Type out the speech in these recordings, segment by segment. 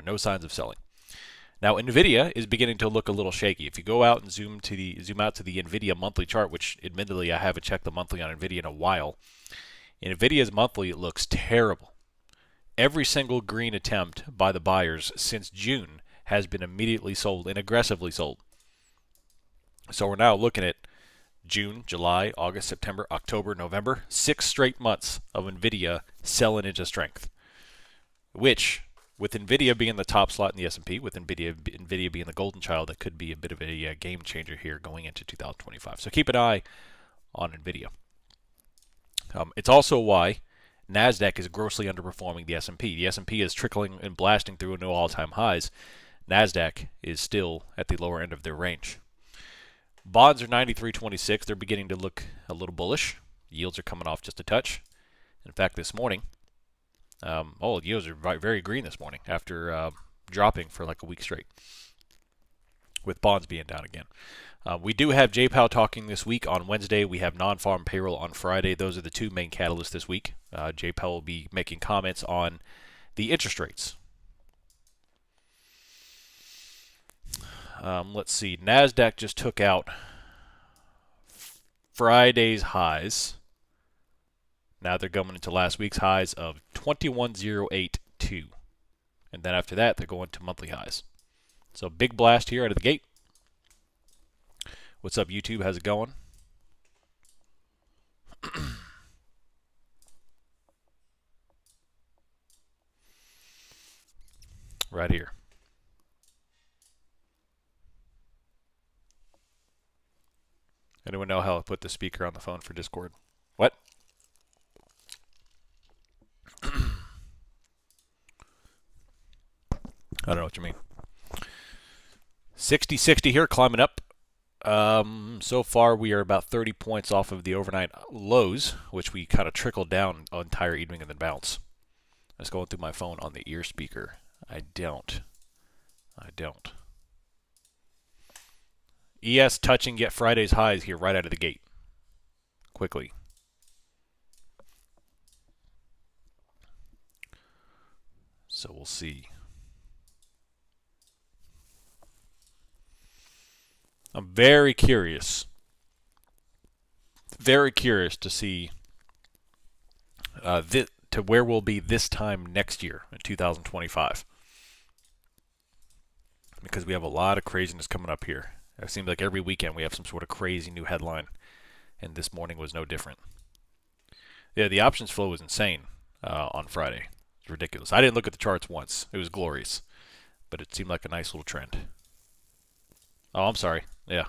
no signs of selling. Now, Nvidia is beginning to look a little shaky. If you go out and zoom out to the Nvidia monthly chart, which admittedly I haven't checked the monthly on Nvidia in a while, Nvidia's monthly looks terrible. Every single green attempt by the buyers since June has been immediately sold and aggressively sold. So we're now looking at June, July, August, September, October, November, 6 straight months of Nvidia selling into strength, which, with Nvidia being the top slot in the S&P, with Nvidia being the golden child, that could be a bit of a game changer here going into 2025. So keep an eye on Nvidia. It's also why NASDAQ is grossly underperforming the S&P. The S&P is trickling and blasting through new all-time highs. NASDAQ is still at the lower end of their range. Bonds are 93.26. They're beginning to look a little bullish. Yields are coming off just a touch. In fact, this morning, yields are very green this morning after dropping for like a week straight, with bonds being down again. We do have J-Powell talking this week on Wednesday. We have non-farm payroll on Friday. Those are the two main catalysts this week. J-Powell will be making comments on the interest rates. Let's see. NASDAQ just took out Friday's highs. Now they're going into last week's highs of 21,082. And then after that, they're going to monthly highs. So big blast here out of the gate. What's up, YouTube? How's it going? Right here. Anyone know how to put the speaker on the phone for Discord? What? I don't know what you mean. 60-60 here, climbing up. So far, we are about 30 points off of the overnight lows, which we kind of trickled down an entire evening and then bounce. Let's go through my phone on the ear speaker. I don't. ES touching yet Friday's highs here right out of the gate. Quickly. So we'll see. I'm very curious to see to where we'll be this time next year in 2025, because we have a lot of craziness coming up here. It seems like every weekend we have some sort of crazy new headline, and this morning was no different. Yeah, the options flow was insane on Friday. It's ridiculous. I didn't look at the charts once. It was glorious, but it seemed like a nice little trend. Oh, I'm sorry. Yeah.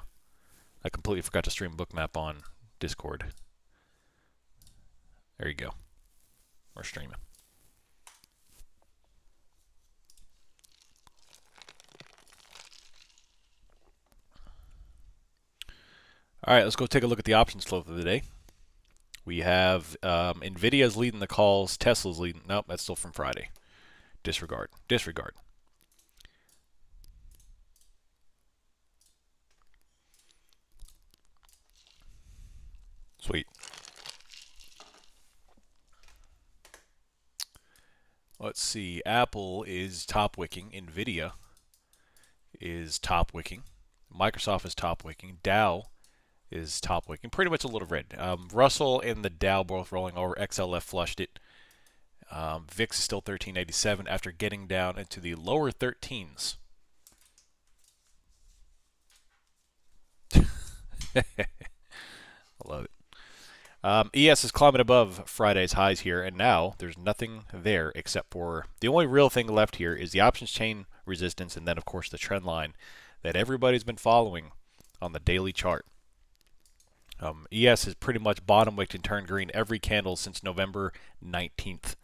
I completely forgot to stream Bookmap on Discord. There you go. We're streaming. All right, let's go take a look at the options flow for the day. We have Nvidia's leading the calls. Tesla's leading. Nope, that's still from Friday. Disregard. Sweet. Let's see. Apple is top wicking. Nvidia is top wicking. Microsoft is top wicking. Dow is top wicking. Pretty much a little red. Russell and the Dow both rolling over. XLF flushed it. VIX is still 1387 after getting down into the lower 13s. I love it. ES is climbing above Friday's highs here, and now there's nothing there except for the only real thing left here is the options chain resistance, and then of course the trend line that everybody's been following on the daily chart. ES has pretty much bottom wicked and turned green every candle since November 19th,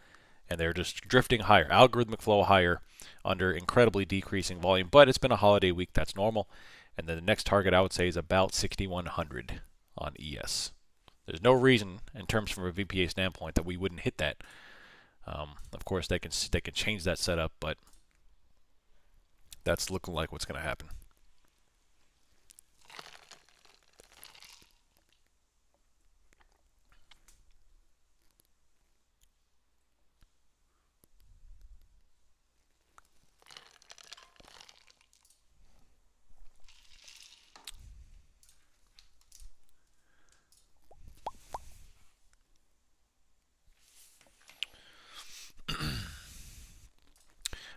and they're just drifting higher, algorithmic flow higher under incredibly decreasing volume, but it's been a holiday week, that's normal. And then the next target I would say is about 6,100 on ES. There's no reason, in terms from a VPA standpoint, that we wouldn't hit that. Of course, they can change that setup, but that's looking like what's going to happen.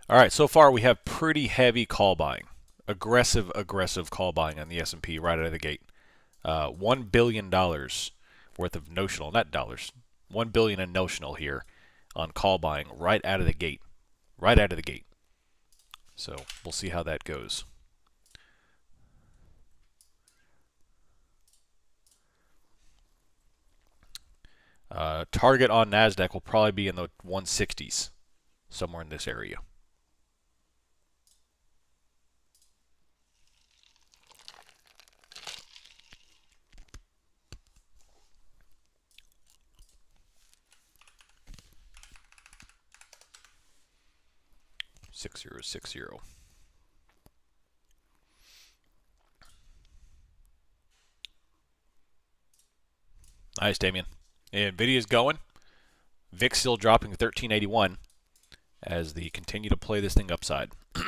All right, so far we have pretty heavy call buying, aggressive call buying on the S&P right out of the gate. $1 billion worth of notional, not dollars, 1 billion in notional here on call buying right out of the gate, right out of the gate. So we'll see how that goes. Target on NASDAQ will probably be in the 160s, somewhere in this area. Six zero, 6-0. Nice, Damien. Nvidia's going. VIX still dropping 1381 as they continue to play this thing upside. Good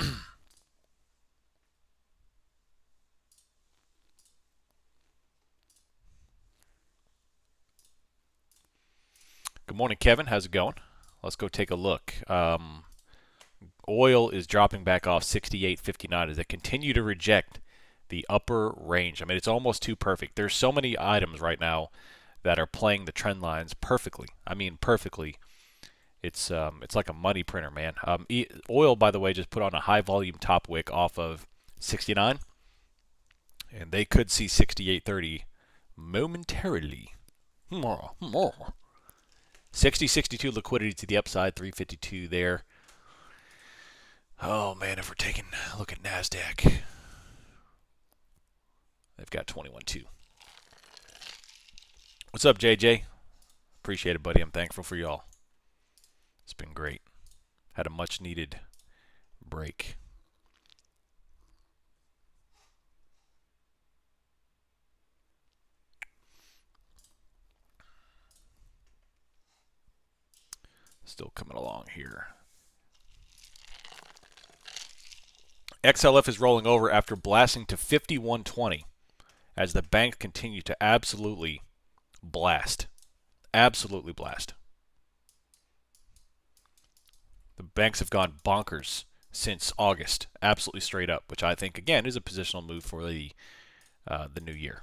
morning, Kevin. How's it going? Let's go take a look. Oil is dropping back off 68.59 as they continue to reject the upper range. I mean, it's almost too perfect. There's so many items right now that are playing the trend lines perfectly. I mean, perfectly. It's like a money printer, man. Oil, by the way, just put on a high volume top wick off of 69, and they could see 68.30 momentarily. 60.62 liquidity to the upside, 352 there. Oh man, if we're taking a look at NASDAQ, they've got 21.2. What's up, JJ? Appreciate it, buddy. I'm thankful for y'all. It's been great. Had a much needed break. Still coming along here. XLF is rolling over after blasting to 51.20 as the bank continue to absolutely blast. Absolutely blast. The banks have gone bonkers since August, absolutely straight up, which I think, again, is a positional move for the new year.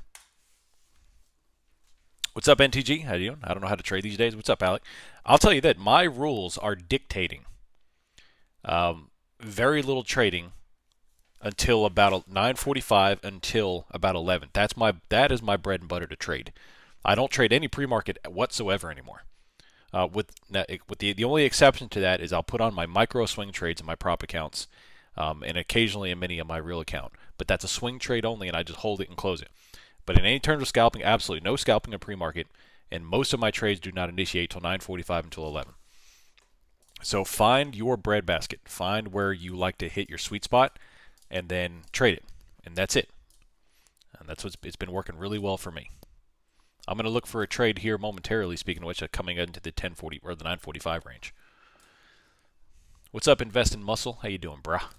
What's up, NTG? How you doing? I don't know how to trade these days. What's up, Alec? I'll tell you that my rules are dictating very little trading until about 9:45 until about 11. That is my bread and butter to trade. I don't trade any pre-market whatsoever anymore. With the only exception to that is I'll put on my micro swing trades in my prop accounts, and occasionally a mini on my real account. But that's a swing trade only, and I just hold it and close it. But in any terms of scalping, absolutely no scalping in pre-market, and most of my trades do not initiate till 9:45 until 11. So find your breadbasket, find where you like to hit your sweet spot, and then trade it, and that's it. And that's it's been working really well for me. I'm going to look for a trade here momentarily, speaking of which, coming into the 1040 or the 945 range. What's up, Invest in Muscle? How you doing, brah?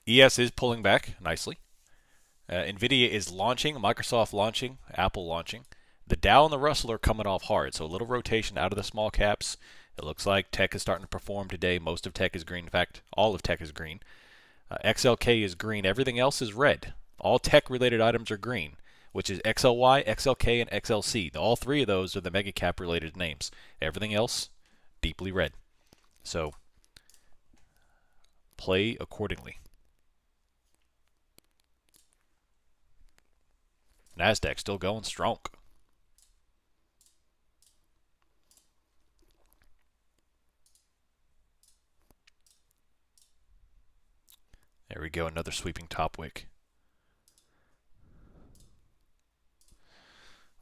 ES is pulling back nicely. Nvidia is launching, Microsoft launching, Apple launching. The Dow and the Russell are coming off hard, so a little rotation out of the small caps. It looks like tech is starting to perform today. Most of tech is green. In fact, all of tech is green. XLK is green. Everything else is red. All tech-related items are green, which is XLY, XLK, and XLC. All three of those are the mega cap-related names. Everything else, deeply red. So, play accordingly. NASDAQ still going strong. There we go, another sweeping top wick.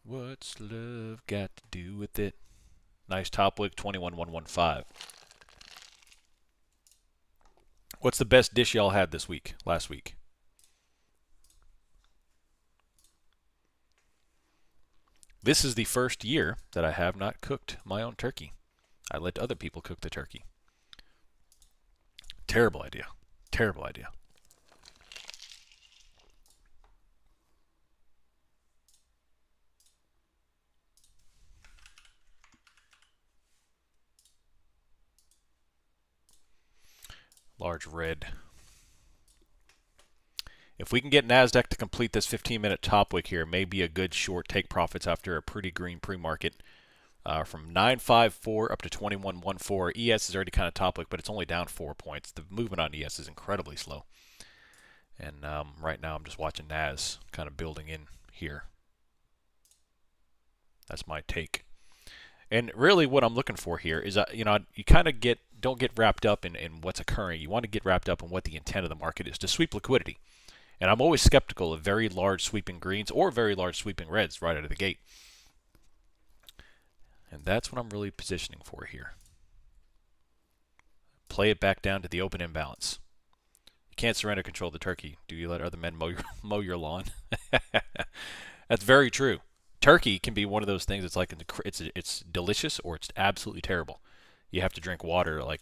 What's love got to do with it? Nice top wick, 21,115. What's the best dish y'all had this week, last week? This is the first year that I have not cooked my own turkey. I let other people cook the turkey. Terrible idea. Terrible idea. Large red. If we can get NASDAQ to complete this 15-minute top wick here, may be a good short take profits after a pretty green pre-market. From 954 up to 2114. ES is already kind of top wick, but it's only down 4 points. The movement on ES is incredibly slow. And right now I'm just watching NAS kind of building in here. That's my take. And really what I'm looking for here is, you kind of don't get wrapped up in what's occurring. You want to get wrapped up in what the intent of the market is, to sweep liquidity. And I'm always skeptical of very large sweeping greens or very large sweeping reds right out of the gate. And that's what I'm really positioning for here. Play it back down to the open imbalance. You can't surrender control of the turkey. Do you let other men mow your lawn? That's very true. Turkey can be one of those things. It's like it's delicious or it's absolutely terrible. You have to drink water, like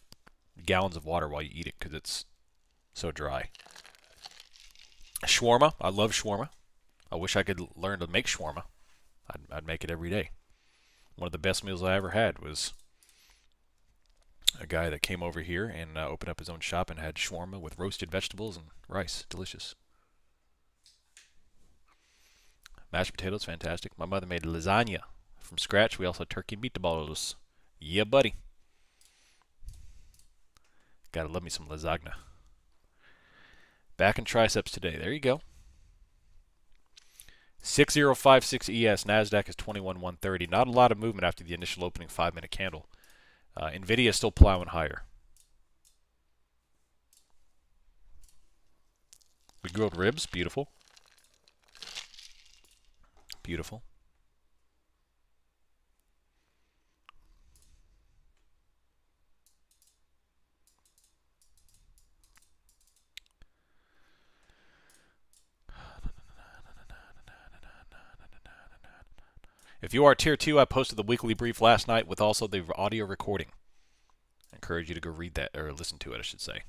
gallons of water, while you eat it because it's so dry. Shawarma. I love shawarma. I wish I could learn to make shawarma. I'd make it every day. One of the best meals I ever had was a guy that came over here and opened up his own shop and had shawarma with roasted vegetables and rice. Delicious. Mashed potatoes, fantastic. My mother made lasagna from scratch. We also had turkey meatballs. Yeah, buddy. Gotta love me some lasagna. Back and triceps today. There you go. 6056 ES. NASDAQ is 21,130. Not a lot of movement after the initial opening 5-minute candle. Nvidia is still plowing higher. We grilled ribs. Beautiful. Beautiful. If you are Tier 2, I posted the weekly brief last night with also the audio recording. I encourage you to go read that, or listen to it, I should say.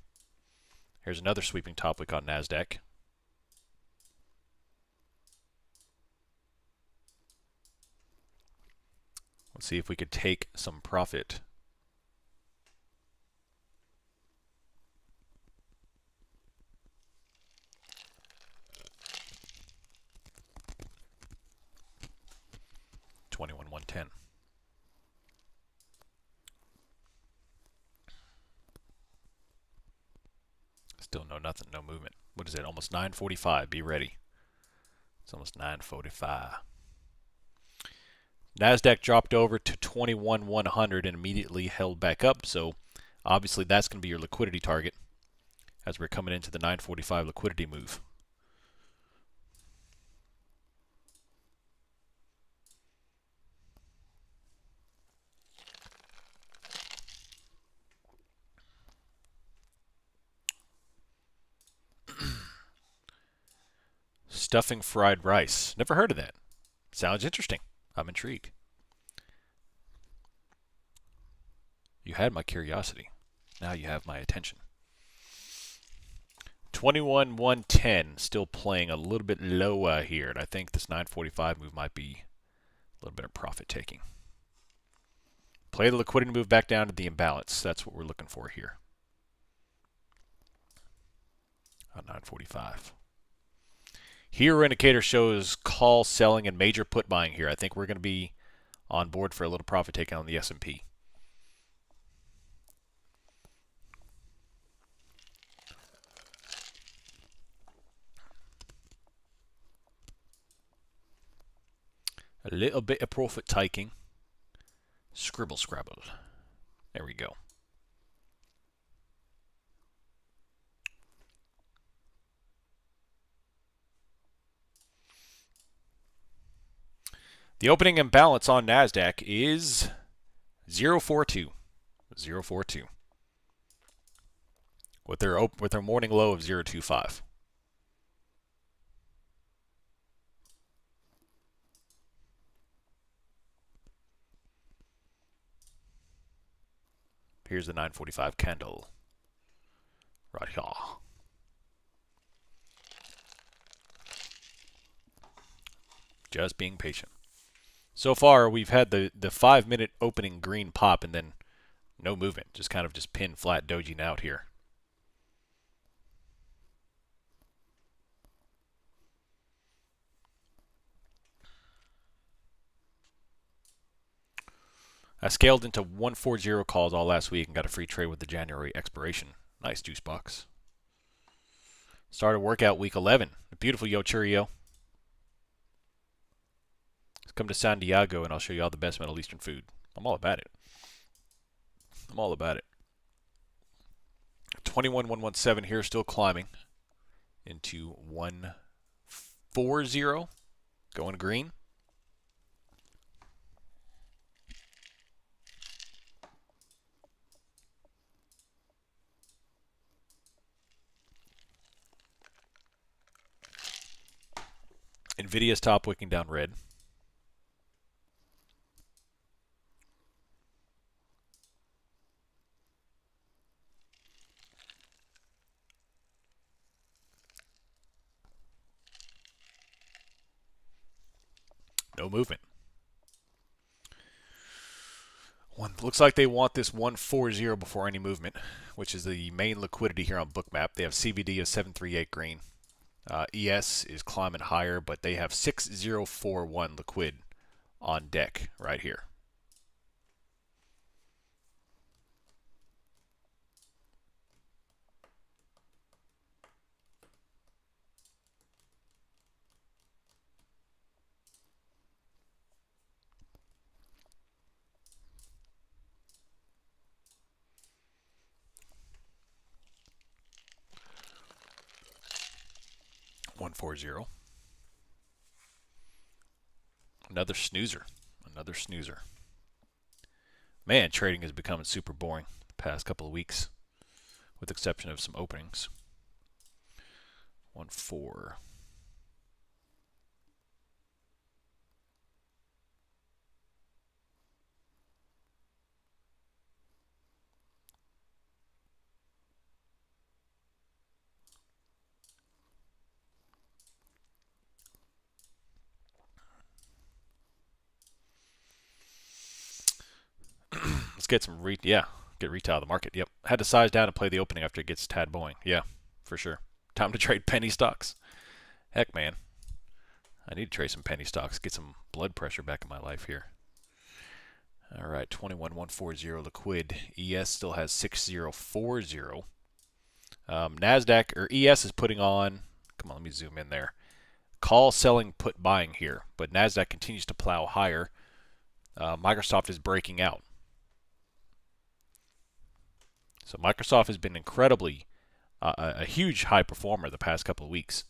Here's another sweeping top wick on NASDAQ. Let's see if we could take some profit. $21,110. Still nothing, no movement. What is it? Almost 9:45. Be ready. It's almost 9:45. NASDAQ dropped over to 21,100 and immediately held back up. So obviously that's going to be your liquidity target as we're coming into the 9:45 liquidity move. Stuffing fried rice. Never heard of that. Sounds interesting. I'm intrigued. You had my curiosity. Now you have my attention. 21,110. Still playing a little bit lower here. And I think this 9:45 move might be a little bit of profit taking. Play the liquidity move back down to the imbalance. That's what we're looking for here. On 9:45. Hero indicator shows call selling and major put buying here. I think we're going to be on board for a little profit taking on the S&P. A little bit of profit taking. Scribble scrabble. There we go. The opening imbalance on NASDAQ is 0.42. 0.42. With their morning low of 0.25. Here's the 9:45 candle. Right here. Just being patient. So far, we've had the 5-minute opening green pop and then no movement. Just kind of just pinned flat dojing out here. I scaled into 140 calls all last week and got a free trade with the January expiration. Nice juice box. Started workout week 11. Beautiful Yo Churio. Let's come to San Diego and I'll show you all the best Middle Eastern food. I'm all about it. I'm all about it. 21117 here, still climbing into 140. Going green. Nvidia's top wicking down red. No movement. Looks like they want this 140 before any movement, which is the main liquidity here on Bookmap. They have CVD of 738 green. ES is climbing higher, but they have 6041 liquid on deck right here. $140. Another snoozer. Another snoozer. Man, trading is becoming super boring the past couple of weeks, with the exception of some openings. 1-4. Let's get some get retail of the market. Yep. Had to size down and play the opening after it gets tad bowing. Yeah, for sure. Time to trade penny stocks. Heck, man. I need to trade some penny stocks, get some blood pressure back in my life here. All right, 21140 liquid. ES still has 6040. NASDAQ, or ES is putting on, come on, let me zoom in there. Call, selling, put buying here, but NASDAQ continues to plow higher. Microsoft is breaking out. So Microsoft has been incredibly a huge high performer the past couple of weeks.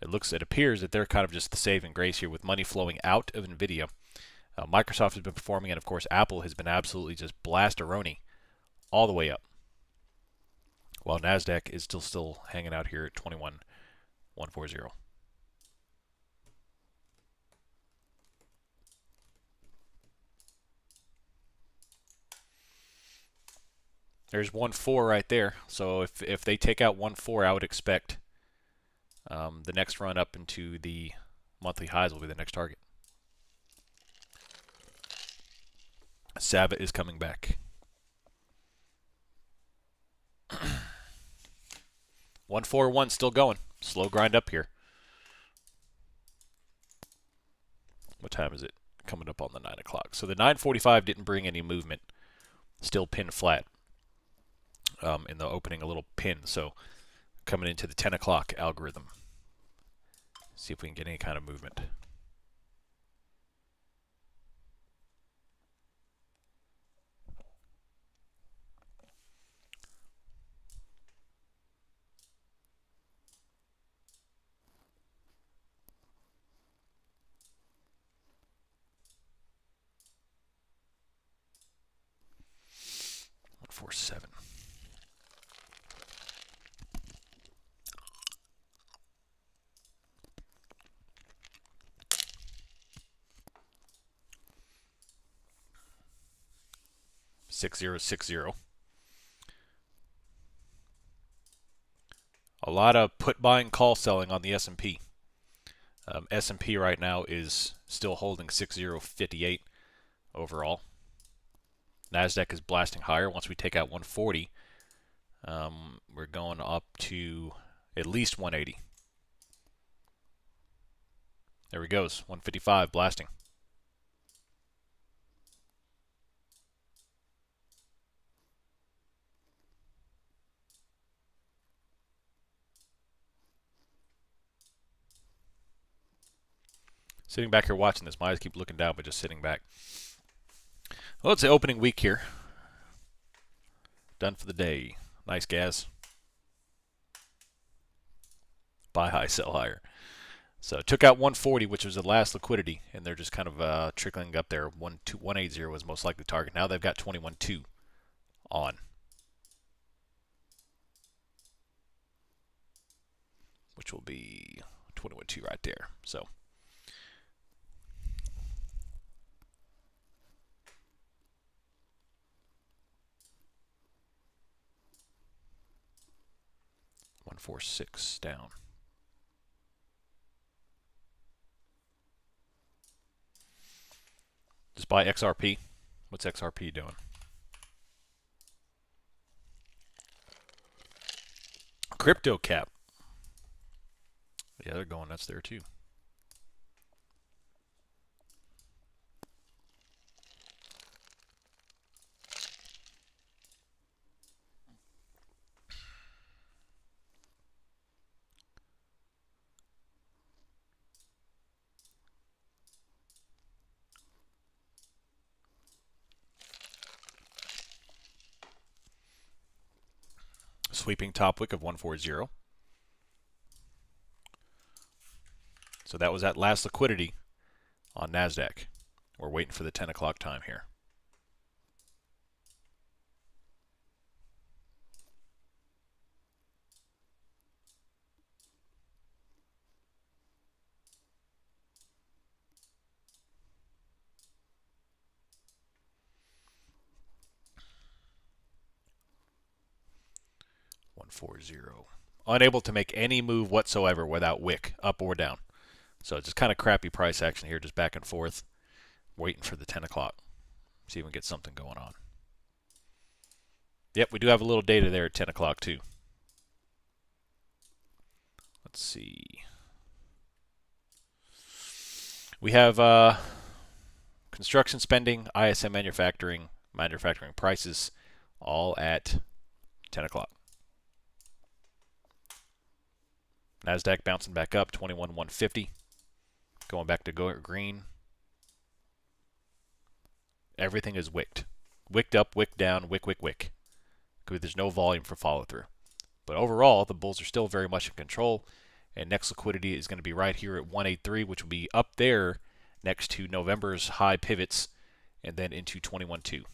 It appears that they're kind of just the saving grace here with money flowing out of Nvidia. Microsoft has been performing, and of course Apple has been absolutely just blast-a-roni all the way up. While NASDAQ is still hanging out here at 21140. There's 1-4 right there. So if they take out 1-4, I would expect the next run up into the monthly highs will be the next target. Sabbath is coming back. 141 still going. Slow grind up here. What time is it? Coming up on the 9 o'clock. So the 9:45 didn't bring any movement. Still pinned flat. In the opening, a little pin. So coming into the 10 o'clock algorithm. See if we can get any kind of movement. Four seven. $6060. A lot of put buying, call selling on the S&P. S&P right now is still holding 6058 overall. NASDAQ is blasting higher. Once we take out 140, we're going up to at least 180. There he goes, 155 blasting. Sitting back here watching this, my eyes keep looking down, but just sitting back. Well, it's the opening week here. Done for the day. Nice, Gaz. Buy high, sell higher. So took out 140, which was the last liquidity, and they're just kind of trickling up there. 180 was most likely target. Now they've got 21.2 on, which will be 21.2 right there. So $146 down. Just buy XRP. What's XRP doing? Crypto cap. Yeah, they're going nuts there too. Sweeping top wick of 140. So that was that last liquidity on NASDAQ. We're waiting for the 10 o'clock time here. Unable to make any move whatsoever without wick, up or down. So just kind of crappy price action here, just back and forth, waiting for the 10 o'clock. See if we can get something going on. Yep, we do have a little data there at 10 o'clock too. Let's see. We have construction spending, ISM manufacturing prices, all at 10 o'clock. NASDAQ bouncing back up, 21,150. Going back to green. Everything is wicked. Wicked up, wicked down, wick, wick, wick. There's no volume for follow through. But overall, the bulls are still very much in control. And next liquidity is going to be right here at 183, which will be up there next to November's high pivots and then into 21.2.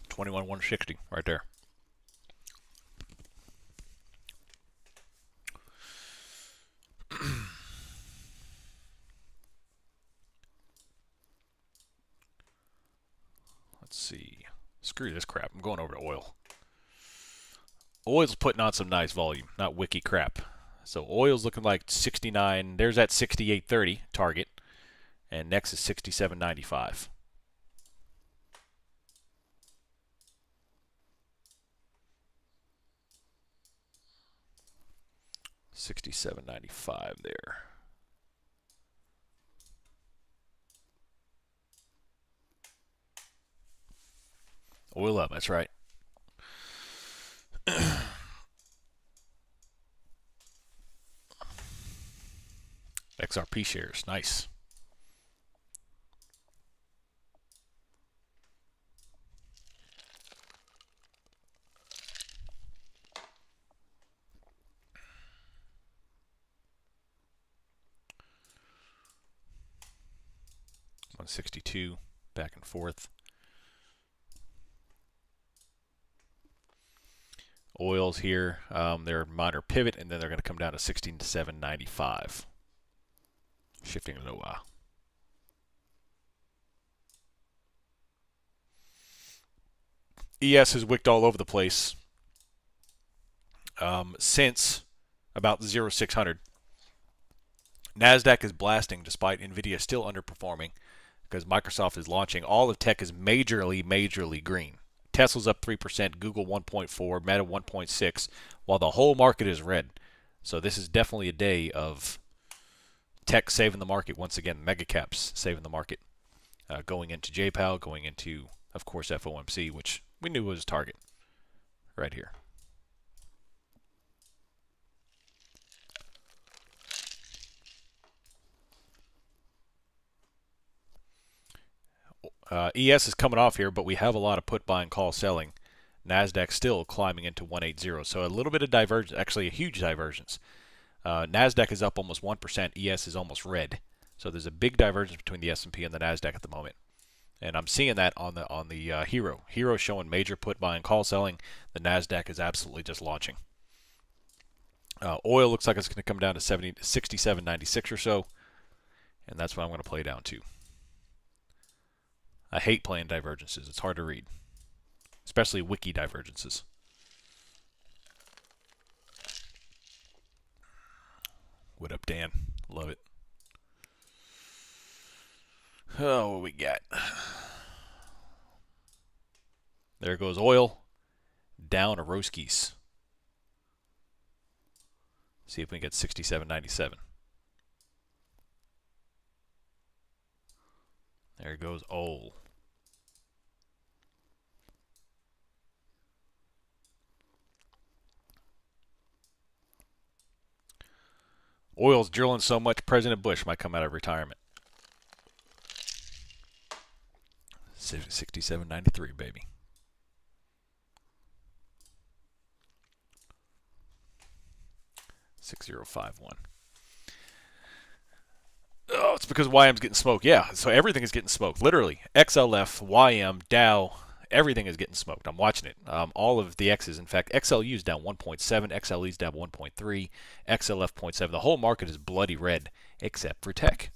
$21,160 right there. Let's see. Screw this crap. I'm going over to oil. Oil's putting on some nice volume, not wiki crap. So oil's looking like 69. There's that 68.30 target. And next is 67.95. $67.95 there. Oil up, that's right. XRP shares, nice. $162, back and forth. Oils here, they're minor pivot, and then they're going to come down to 16,795. Shifting a little while. ES has wicked all over the place since about 0,600. NASDAQ is blasting despite Nvidia still underperforming because Microsoft is launching. All of tech is majorly green. Tesla's up 3%, Google 1.4, Meta 1.6, while the whole market is red. So this is definitely a day of Tech saving the market once again. Mega caps saving the market. Going into JPAL, going into, of course, FOMC, which we knew was target right here. ES is coming off here, but we have a lot of put buying, call selling. NASDAQ still climbing into 180, so a little bit of divergence, actually a huge divergence. NASDAQ is up almost 1%, ES is almost red. So there's a big divergence between the S&P and the NASDAQ at the moment. And I'm seeing that on the Hero. Hero showing major put buying, call selling. The NASDAQ is absolutely just launching. Oil looks like it's going to come down to 67.96 or so, and that's what I'm going to play down to. I hate playing divergences. It's hard to read, especially wiki divergences. What up, Dan? Love it. Oh, what we got? There goes oil. Down a Roskies. See if we can get 67.97. There goes oil. Oil's drilling so much, President Bush might come out of retirement. 67.93, baby. $6051. Oh, it's because YM's getting smoked. Yeah, so everything is getting smoked. Literally, XLF, YM, Dow, everything is getting smoked. I'm watching it. All of the X's. In fact, XLU is down 1.7, XLE's down 1.3, XLF 0.7. The whole market is bloody red, except for tech.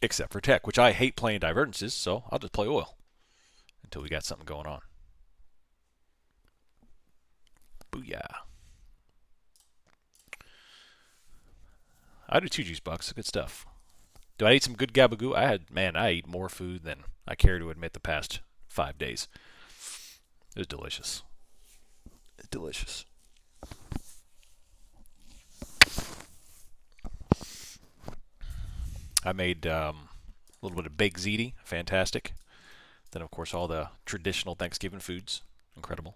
Except for tech, which I hate playing divergences, so I'll just play oil until we got something going on. Booyah. I do too, Juice Bucks. Good stuff. Do I eat some good gabagoo? I ate more food than I care to admit the past 5 days. It was delicious. It's delicious. I made a little bit of baked ziti. Fantastic. Then, of course, all the traditional Thanksgiving foods. Incredible.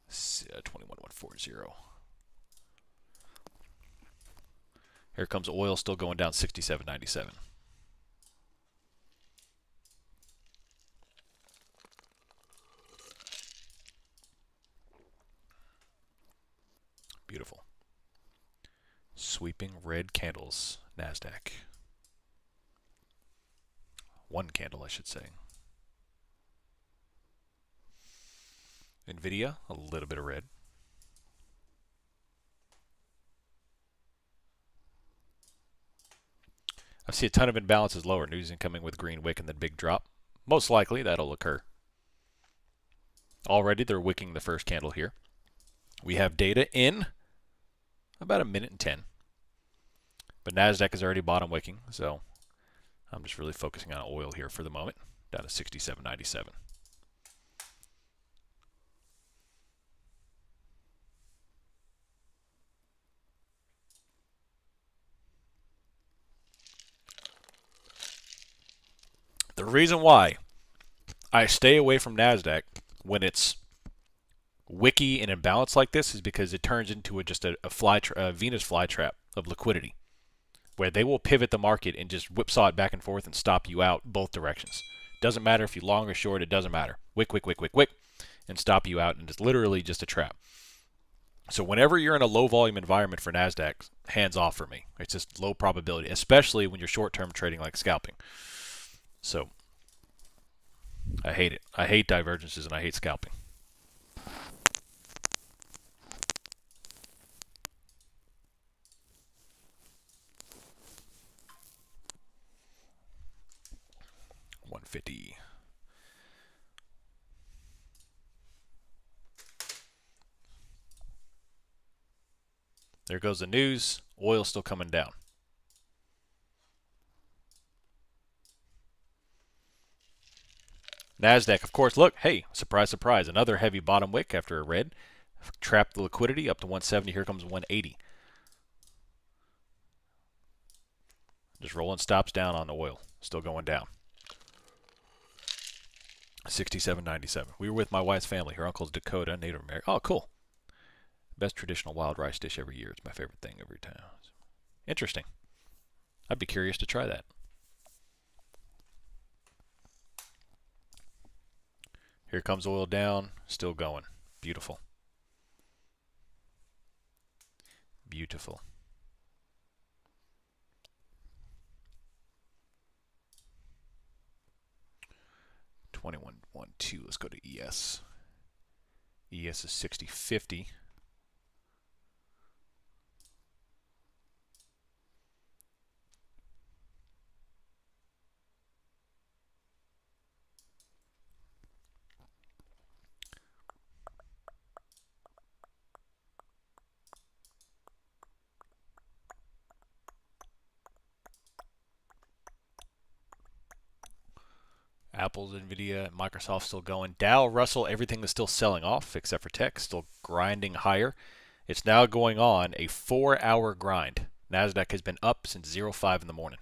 21140. Here comes oil, still going down 67.97. Beautiful. Sweeping red candles, NASDAQ. One candle, I should say. Nvidia, a little bit of red. I see a ton of imbalances lower. News incoming with green wick and then big drop. Most likely that'll occur. Already they're wicking the first candle here. We have data in about 1:10. But NASDAQ is already bottom wicking, so I'm just really focusing on oil here for the moment. Down to 67.97. The reason why I stay away from NASDAQ when it's wicky and imbalanced like this is because it turns into just a Venus flytrap of liquidity, where they will pivot the market and just whipsaw it back and forth and stop you out both directions. Doesn't matter if you long or short, it doesn't matter. Wick, wick, wick, wick, wick, and stop you out, and it's literally just a trap. So whenever you're in a low volume environment for NASDAQ, hands off for me. It's just low probability, especially when you're short-term trading like scalping. So I hate it. I hate divergences and I hate scalping. $150. There goes the news. Oil still coming down. NASDAQ, of course, look, hey, surprise, surprise, another heavy bottom wick after a red. Trapped the liquidity up to 170. Here comes 180. Just rolling stops down on oil. Still going down. 67.97. We were with my wife's family. Her uncle's Dakota, Native American. Oh, cool. Best traditional wild rice dish every year. It's my favorite thing every time. Interesting. I'd be curious to try that. Here comes oil down. Still going. Beautiful. Beautiful. $21.12. Let's go to ES. ES is 60.50. Apple's, Nvidia, Microsoft still going. Dow, Russell, everything is still selling off except for tech, still grinding higher. It's now going on a 4-hour grind. NASDAQ has been up since 05 in the morning.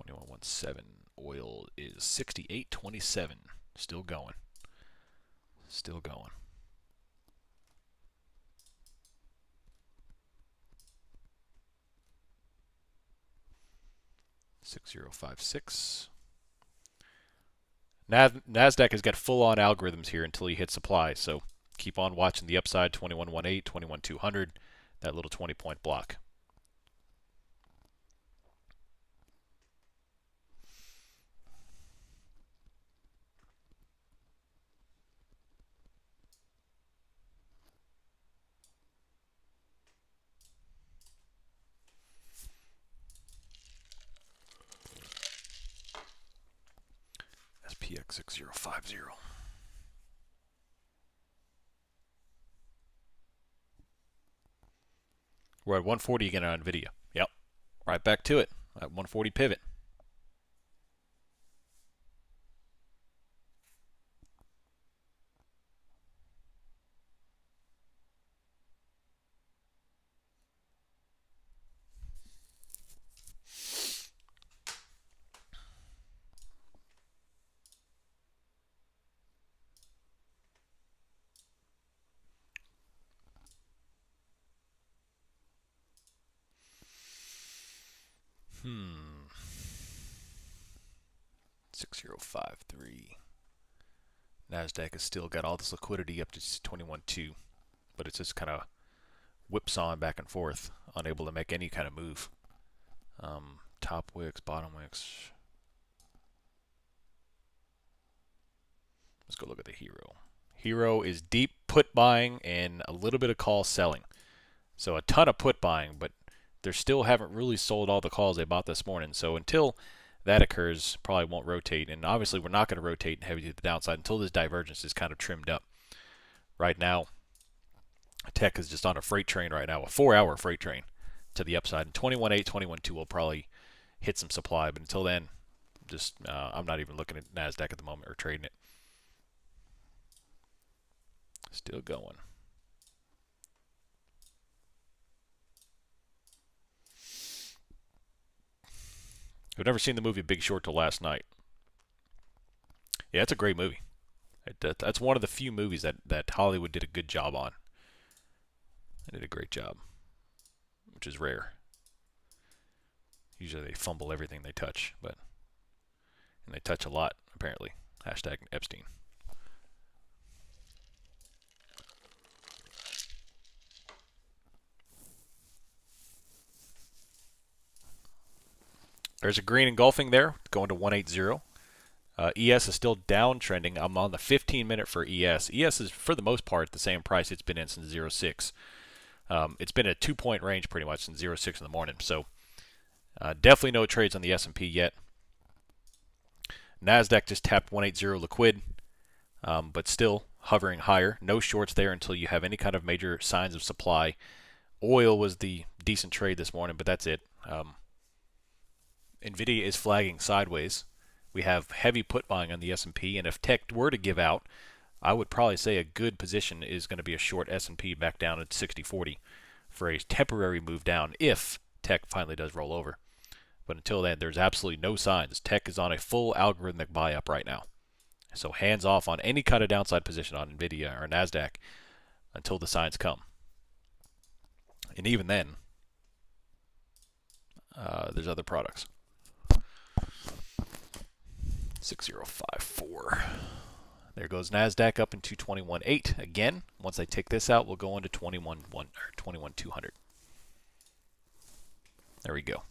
$21.17. Oil is 68.27. Still going. Still going. $60.56. NASDAQ has got full-on algorithms here until you hit supply, so keep on watching the upside. 21.18, 21.200, that little 20-point block. SPX 6050. We're at 140 again on Nvidia. Yep. Right back to it. At 140 pivot. Hmm. 6053. NASDAQ has still got all this liquidity up to 21.2, but it's just kind of whipsawing back and forth, unable to make any kind of move. Top wicks, bottom wicks. Let's go look at the hero. Hero is deep put buying and a little bit of call selling. So a ton of put buying, but they still haven't really sold all the calls they bought this morning. So until that occurs, probably won't rotate. And obviously we're not going to rotate heavy to the downside until this divergence is kind of trimmed up. Right now, tech is just on a freight train right now, a 4-hour freight train to the upside. And 21.8, 21.2 will probably hit some supply. But until then, just I'm not even looking at NASDAQ at the moment or trading it. Still going. I've never seen the movie Big Short till last night. Yeah, it's a great movie. That's one of the few movies that Hollywood did a good job on. They did a great job, which is rare. Usually they fumble everything they touch, and they touch a lot, apparently. Hashtag Epstein. There's a green engulfing there, going to 180. ES is still downtrending. I'm on the 15-minute for ES. ES is, for the most part, the same price it's been in since 06. It's been a 2-point range pretty much since 06 in the morning. So definitely no trades on the S&P yet. NASDAQ just tapped 180 liquid, but still hovering higher. No shorts there until you have any kind of major signs of supply. Oil was the decent trade this morning, but that's it. Nvidia is flagging sideways. We have heavy put buying on the S&P, and if tech were to give out, I would probably say a good position is going to be a short S&P back down at 60-40 for a temporary move down if tech finally does roll over. But until then, there's absolutely no signs. Tech is on a full algorithmic buy up right now. So hands off on any kind of downside position on Nvidia or Nasdaq until the signs come. And even then, there's other products. 6054. There goes Nasdaq up into 21.8 again. Once I take this out, we'll go into 21.200. There we go.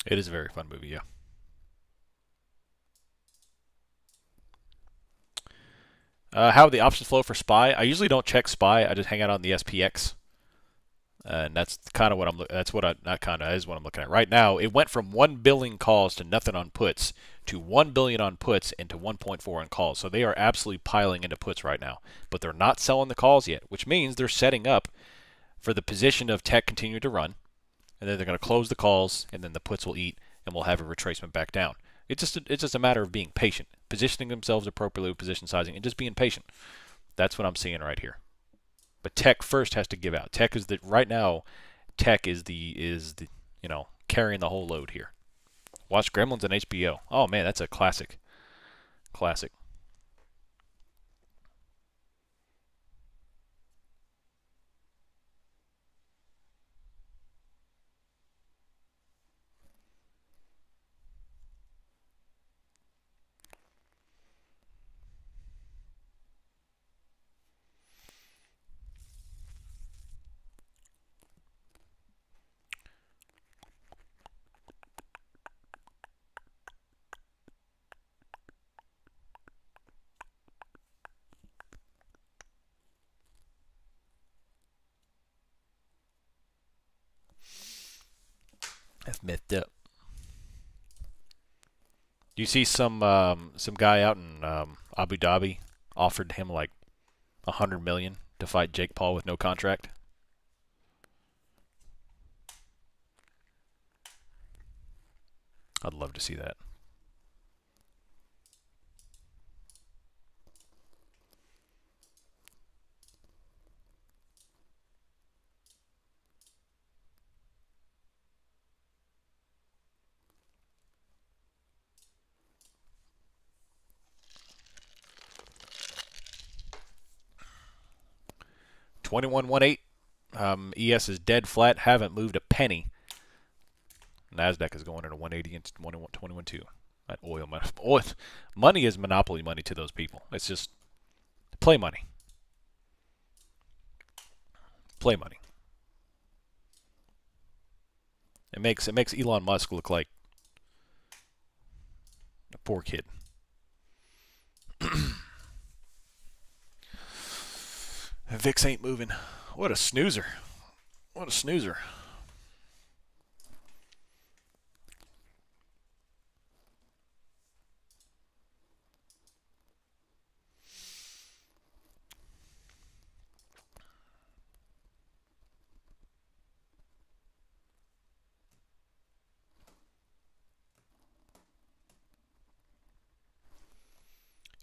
It is a very fun movie, yeah. How the options flow for SPY? I usually don't check SPY. I just hang out on the SPX, and that's kind of what I'm. That's what I not kind of is what I'm looking at right now. It went from 1 billion calls to nothing on puts to 1 billion on puts into 1.4 on calls. So they are absolutely piling into puts right now, but they're not selling the calls yet, which means they're setting up for the position of tech continuing to run, and then they're going to close the calls, and then the puts will eat, and we'll have a retracement back down. It's just a matter of being patient, positioning themselves appropriately with position sizing, and just being patient. That's what I'm seeing right here. But tech first has to give out. Tech is the right now. Tech is the carrying the whole load here. Watch Gremlins on HBO. Oh man, that's a classic. Classic. That's mythed up. You see some guy out in Abu Dhabi offered him like 100 million to fight Jake Paul with no contract. I'd love to see that. $21.18. ES is dead flat. Haven't moved a penny. Nasdaq is going into 180 and 21.2. That oil money is monopoly money to those people. It's just play money. Play money. It makes Elon Musk look like a poor kid. VIX ain't moving. What a snoozer. What a snoozer.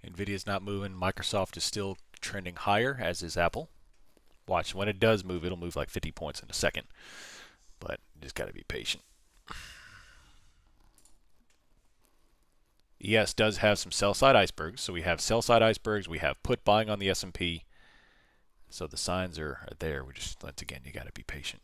Nvidia's not moving. Microsoft is still trending higher, as is Apple. Watch, when it does move, it'll move like 50 points in a second. But you just got to be patient. ES does have some sell-side icebergs. So we have sell-side icebergs. We have put buying on the S&P. So the signs are there. We just, once again, you got to be patient.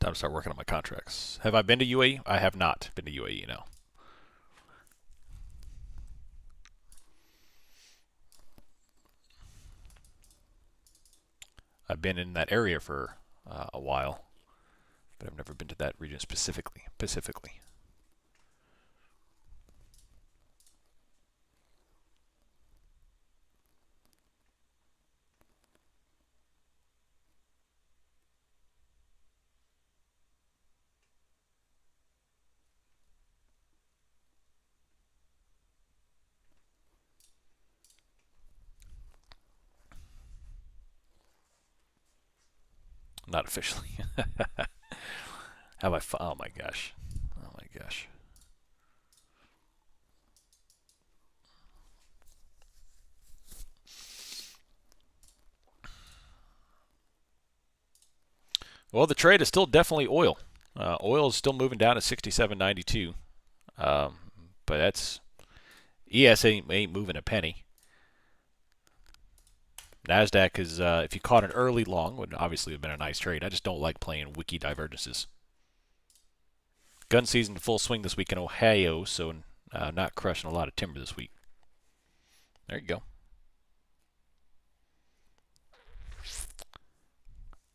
Time to start working on my contracts. Have I been to UAE? I have not been to UAE, no. I've been in that area for a while, but I've never been to that region specifically. Not officially. Have I? Oh my gosh. Oh my gosh. Well, the trade is still definitely oil. Oil is still moving down to 67.92, but that's ES ain't moving a penny. Nasdaq is, if you caught an early long, would obviously have been a nice trade. I just don't like playing wiki divergences. Gun season in full swing this week in Ohio, so not crushing a lot of timber this week. There you go.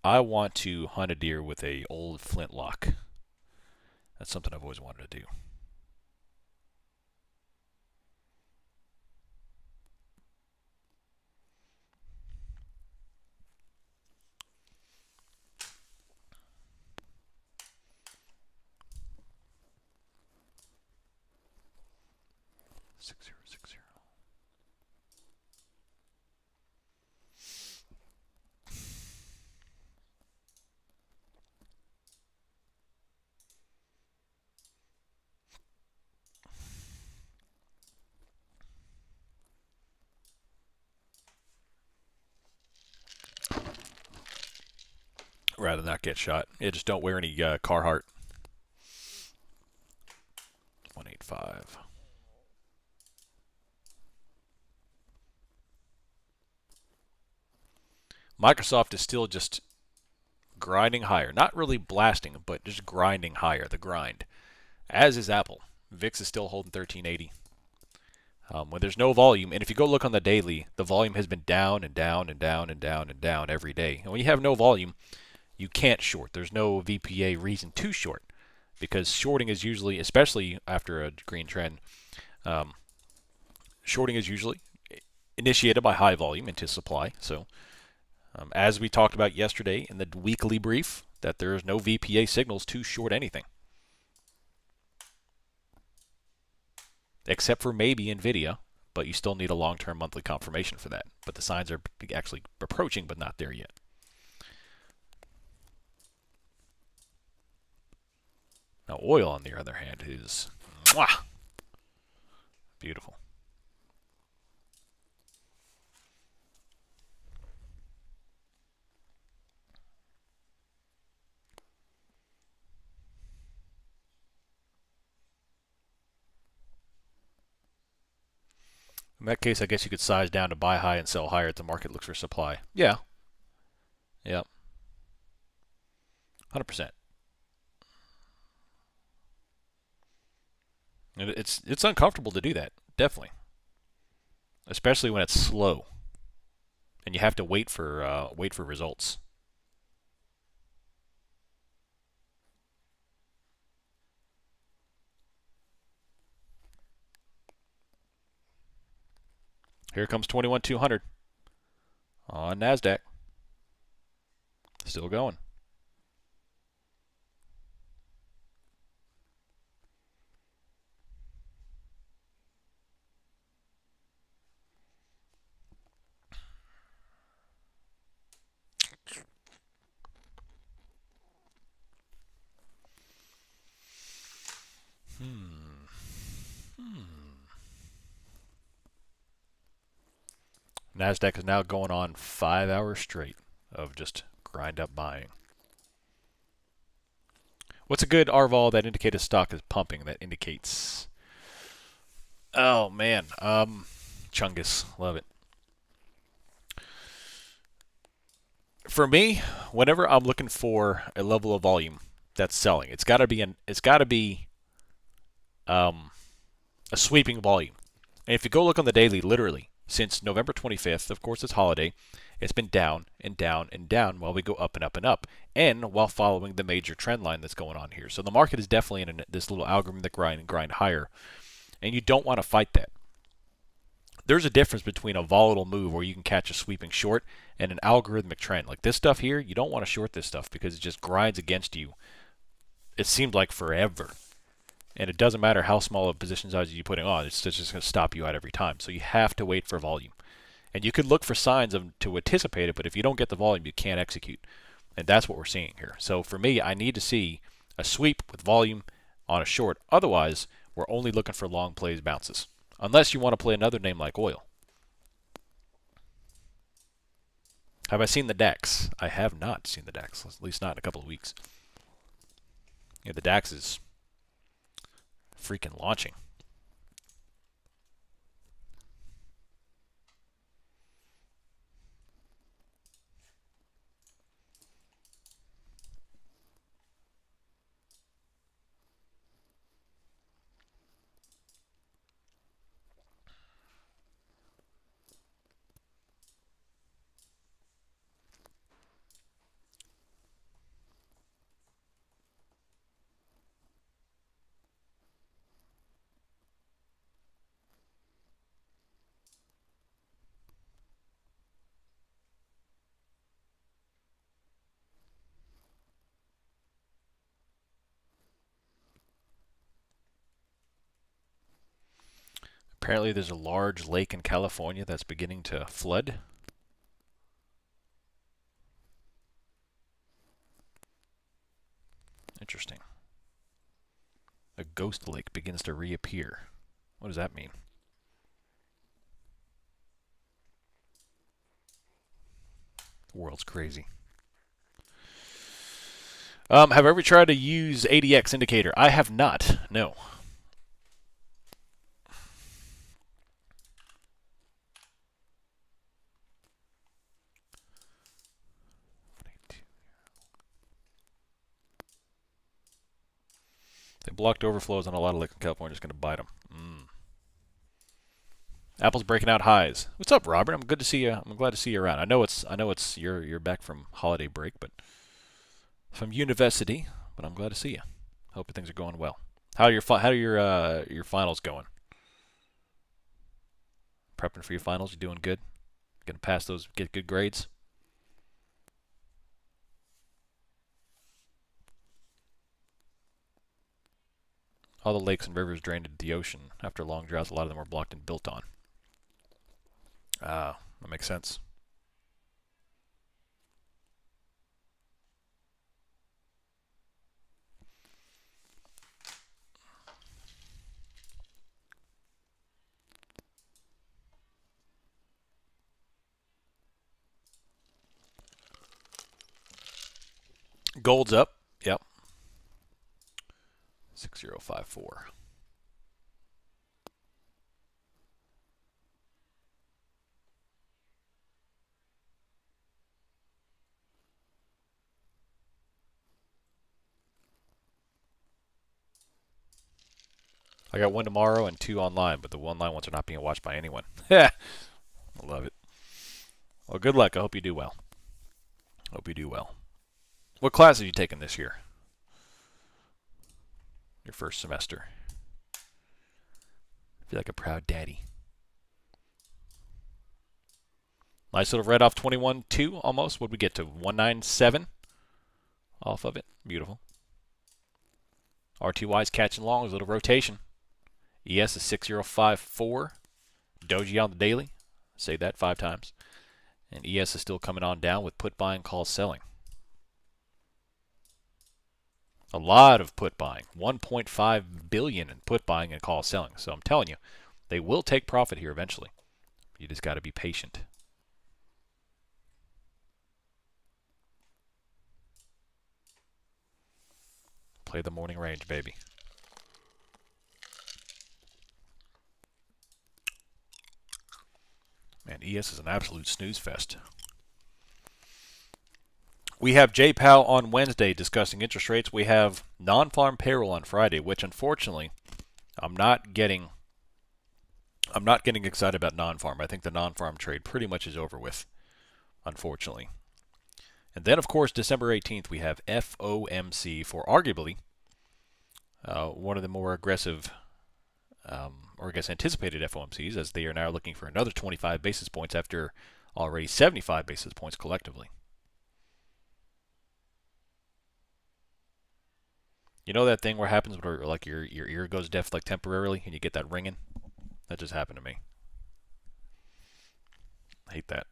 I want to hunt a deer with a old flintlock. That's something I've always wanted to do. Rather not get shot. Yeah, just don't wear any Carhartt. 185. Microsoft is still just grinding higher. Not really blasting, but just grinding higher, the grind. As is Apple. VIX is still holding 1380. When there's no volume, and if you go look on the daily, the volume has been down and down and down and down and down every day. And when you have no volume, you can't short. There's no VPA reason to short, because shorting is usually, especially after a green trend, shorting is usually initiated by high volume into supply. So as we talked about yesterday in the weekly brief, that there is no VPA signals to short anything. Except for maybe Nvidia, but you still need a long-term monthly confirmation for that. But the signs are actually approaching, but not there yet. Now, oil, on the other hand, is mwah, beautiful. In that case, I guess you could size down to buy high and sell higher if the market looks for supply. Yeah. Yep. 100%. And it's uncomfortable to do that, definitely. Especially when it's slow, and you have to wait for results. Here comes 21,200 on Nasdaq. Still going. Nasdaq is now going on 5 hours straight of just grind up buying. What's a good RVOL that indicates a stock is pumping? That indicates. Oh man, Chungus, love it. For me, whenever I'm looking for a level of volume, that's selling. It's got to be um, a sweeping volume. And if you go look on the daily, literally since November 25th, of course it's holiday, it's been down and down and down while we go up and up and up, and while following the major trend line that's going on here. So the market is definitely in this little algorithmic grind higher, and you don't want to fight that. There's a difference between a volatile move where you can catch a sweeping short and an algorithmic trend. Like this stuff here, you don't want to short this stuff because it just grinds against you. It seemed like forever. And it doesn't matter how small a position size you're putting on, it's just going to stop you out every time. So you have to wait for volume. And you could look for signs to anticipate it, but if you don't get the volume, you can't execute. And that's what we're seeing here. So for me, I need to see a sweep with volume on a short. Otherwise, we're only looking for long plays bounces. Unless you want to play another name like oil. Have I seen the DAX? I have not seen the DAX, at least not in a couple of weeks. Yeah, the DAX is freaking launching. Apparently there's a large lake in California that's beginning to flood. Interesting. A ghost lake begins to reappear. What does that mean? The world's crazy. Have I ever tried to use ADX indicator? I have not. No. They blocked overflows on a lot of liquid California. Just going to bite them. Apple's breaking out highs. What's up, Robert? I'm good to see you. I'm glad to see you around. I know it's you're back from holiday break, but from university. But I'm glad to see you. Hope things are going well. How are your finals going? Prepping for your finals? You doing good? Gonna pass those? Get good grades? All the lakes and rivers drained into the ocean after long droughts. A lot of them were blocked and built on. Ah, that makes sense. Gold's up. Yep. 6054. I got one tomorrow and two online, but the online ones are not being watched by anyone. I love it. Well, good luck. I hope you do well. Hope you do well. What class have you taken this year? Your first semester. Feel like a proud daddy. Nice little red off 21.2 almost. What'd we get to? 197 off of it. Beautiful. RTY's catching longs. Little rotation. ES is 6054. Doji on the daily. Say that 5 times. And ES is still coming on down with put buying, call selling. A lot of put buying. 1.5 billion in put buying and call selling. So I'm telling you, they will take profit here eventually. You just got to be patient. Play the morning range, baby. Man, ES is an absolute snooze fest. We have JPOW on Wednesday discussing interest rates. We have non-farm payroll on Friday, which unfortunately I'm not getting. I'm not getting excited about non-farm. I think the non-farm trade pretty much is over with, unfortunately. And then, of course, December 18th, we have FOMC for arguably one of the more aggressive, or I guess anticipated FOMCs, as they are now looking for another 25 basis points after already 75 basis points collectively. You know that thing where it happens where like your ear goes deaf like temporarily and you get that ringing? That just happened to me. I hate that.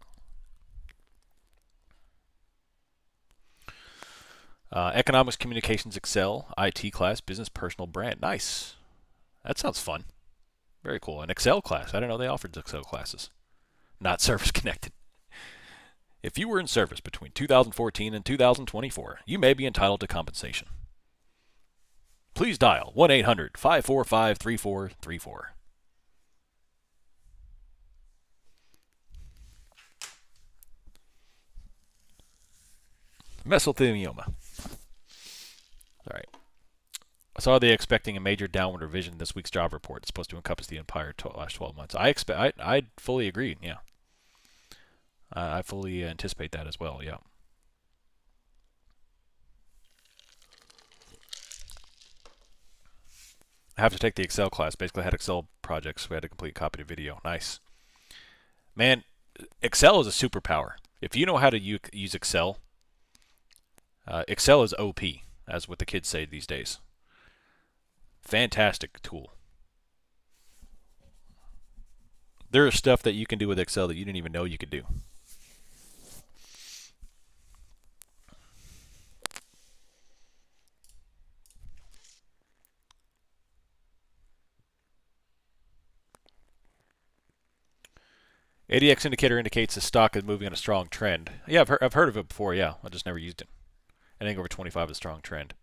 Economics, Communications, Excel, IT class, Business, Personal, Brand. Nice. That sounds fun. Very cool. An Excel class. I didn't know they offered Excel classes. Not service connected. If you were in service between 2014 and 2024, you may be entitled to compensation. Please dial 1-800-545-3434. Mesothelioma. All right. So are they expecting a major downward revision in this week's job report? It's supposed to encompass the entire last 12 months. I fully agree. Yeah. I fully anticipate that as well. Yeah. I have to take the Excel class. Basically, I had Excel projects. We had to complete a copy of video. Nice. Man, Excel is a superpower. If you know how to use Excel, Excel is OP, as what the kids say these days. Fantastic tool. There is stuff that you can do with Excel that you didn't even know you could do. ADX indicator indicates the stock is moving on a strong trend. Yeah, I've heard of it before. Yeah, I just never used it. I think over 25 is a strong trend.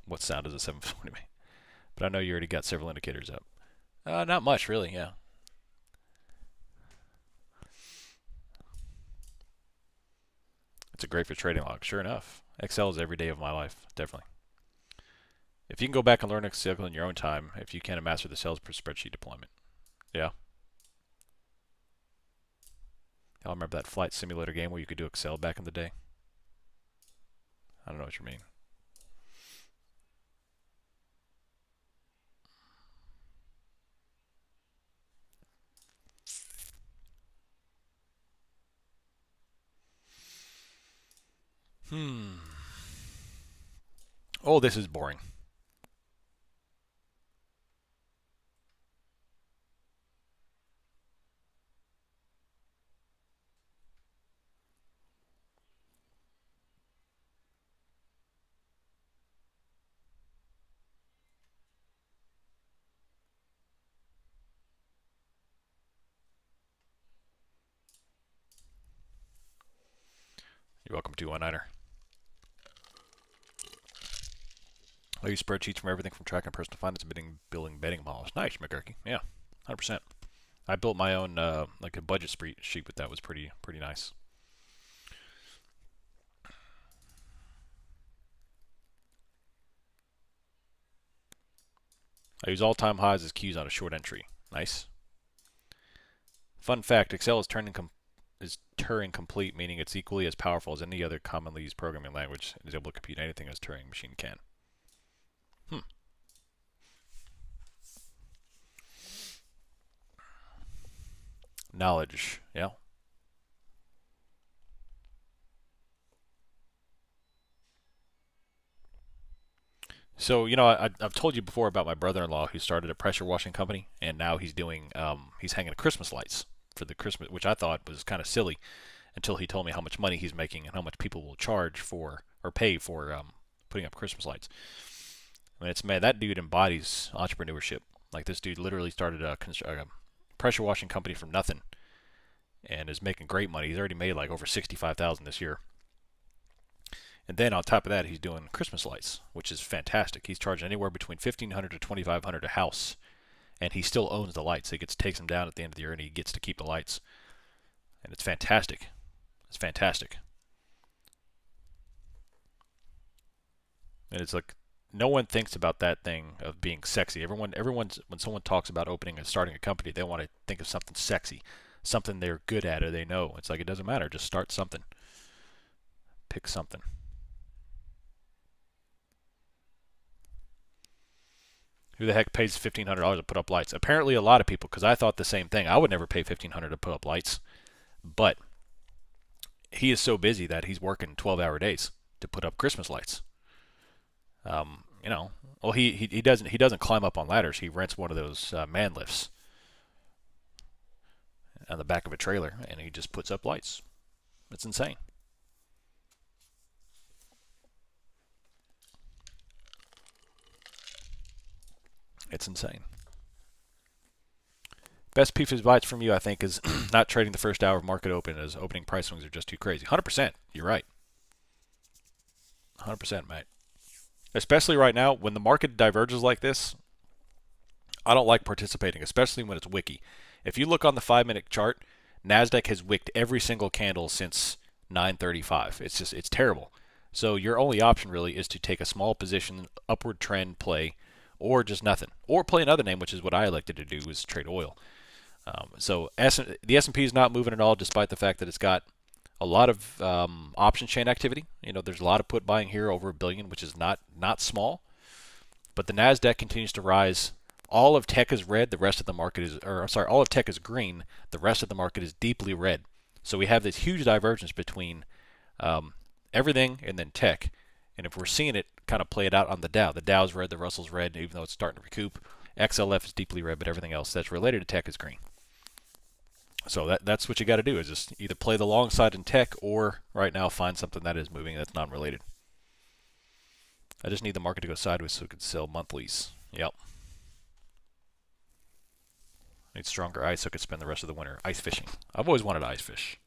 What sound does a 720 make? But I know you already got several indicators up. Not much, really. Yeah. It's a great for trading log. Sure enough, Excel is every day of my life. Definitely. If you can go back and learn Excel in your own time, if you can master the sales per spreadsheet deployment. Yeah. Y'all remember that flight simulator game where you could do Excel back in the day? I don't know what you mean. Oh, this is boring. You're welcome to one niner. I use spreadsheets from everything from tracking personal finance to building betting models. Nice, McGurky. Yeah, 100%. I built my own like a budget sheet with that. Was pretty nice. I use all-time highs as cues on a short entry. Nice. Fun fact: Excel is Turing complete, meaning it's equally as powerful as any other commonly used programming language and is able to compute anything as Turing machine can. Knowledge, yeah. So, you know, I've told you before about my brother-in-law who started a pressure washing company, and now he's doing, he's hanging Christmas lights for the Christmas, which I thought was kind of silly until he told me how much money he's making and how much people will charge for or pay for putting up Christmas lights. I mean, man, that dude embodies entrepreneurship. Like, this dude literally started a pressure washing company from nothing and is making great money. He's already made like over $65,000 this year. And then on top of that, he's doing Christmas lights, which is fantastic. He's charging anywhere between $1,500 to $2,500 a house, and he still owns the lights. So he takes them down at the end of the year, and he gets to keep the lights, and it's fantastic. It's fantastic, and it's like no one thinks about that thing of being sexy. Everyone's when someone talks about opening and starting a company, they want to think of something sexy, something they're good at or they know. It's like it doesn't matter. Just start something. Pick something. Who the heck pays $1,500 to put up lights? Apparently, a lot of people, because I thought the same thing. I would never pay $1,500 to put up lights, but he is so busy that he's working 12-hour days to put up Christmas lights. You know, well, he doesn't climb up on ladders. He rents one of those man lifts on the back of a trailer, and he just puts up lights. It's insane. It's insane. Best piece of advice from you, I think, is not trading the first hour of market open, as opening price swings are just too crazy. 100%. You're right. 100%, mate. Especially right now, when the market diverges like this, I don't like participating, especially when it's wicky. If you look on the 5-minute chart, NASDAQ has wicked every single candle since 9:35. It's terrible. So your only option really is to take a small position, upward trend play, or just nothing. Or play another name, which is what I elected to do, is trade oil. So the S&P is not moving at all, despite the fact that it's got a lot of option chain activity. You know, there's a lot of put buying here, over $1 billion, which is not small. But the Nasdaq continues to rise. All of tech is red. The rest of the market is, or I'm sorry, all of tech is green. The rest of the market is deeply red. So we have this huge divergence between everything and then tech. And if we're seeing it kind of play it out on the Dow's red, the Russell's red, even though it's starting to recoup. XLF is deeply red, but everything else that's related to tech is green. So that's what you got to do, is just either play the long side in tech, or right now find something that is moving that's non-related. I just need the market to go sideways so we can sell monthlies. Yep. I need stronger ice so I could spend the rest of the winter ice fishing. I've always wanted to ice fish.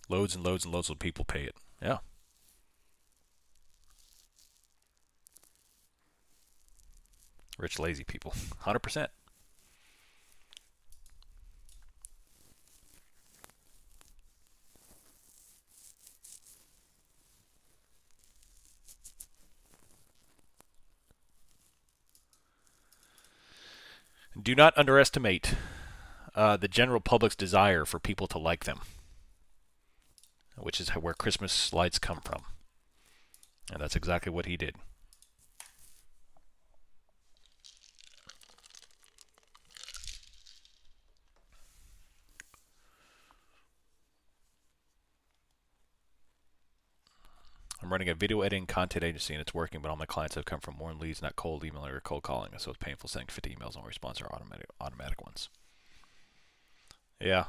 Loads and loads and loads of people pay it. Yeah. Rich, lazy people. 100%. Do not underestimate the general public's desire for people to like them, which is where Christmas lights come from. And that's exactly what he did. I'm running a video editing content agency and it's working, but all my clients have come from warm leads, not cold emailing or cold calling. So it's painful sending 50 emails and response are automatic ones. Yeah.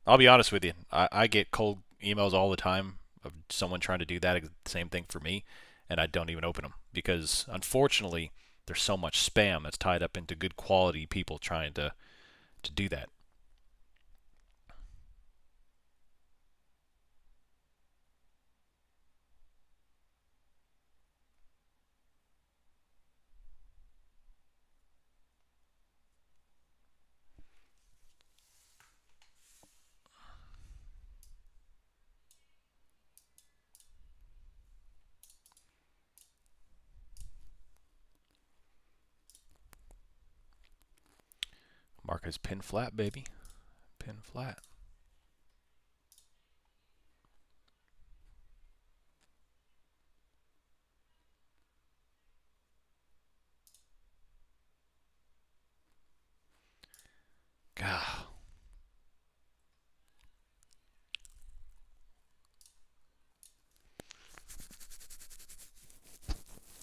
I'll be honest with you. I get cold emails all the time of someone trying to do that same thing for me, and I don't even open them because, unfortunately, there's so much spam that's tied up into good quality people trying to do that. Market is pin flat, baby. Pin flat. God.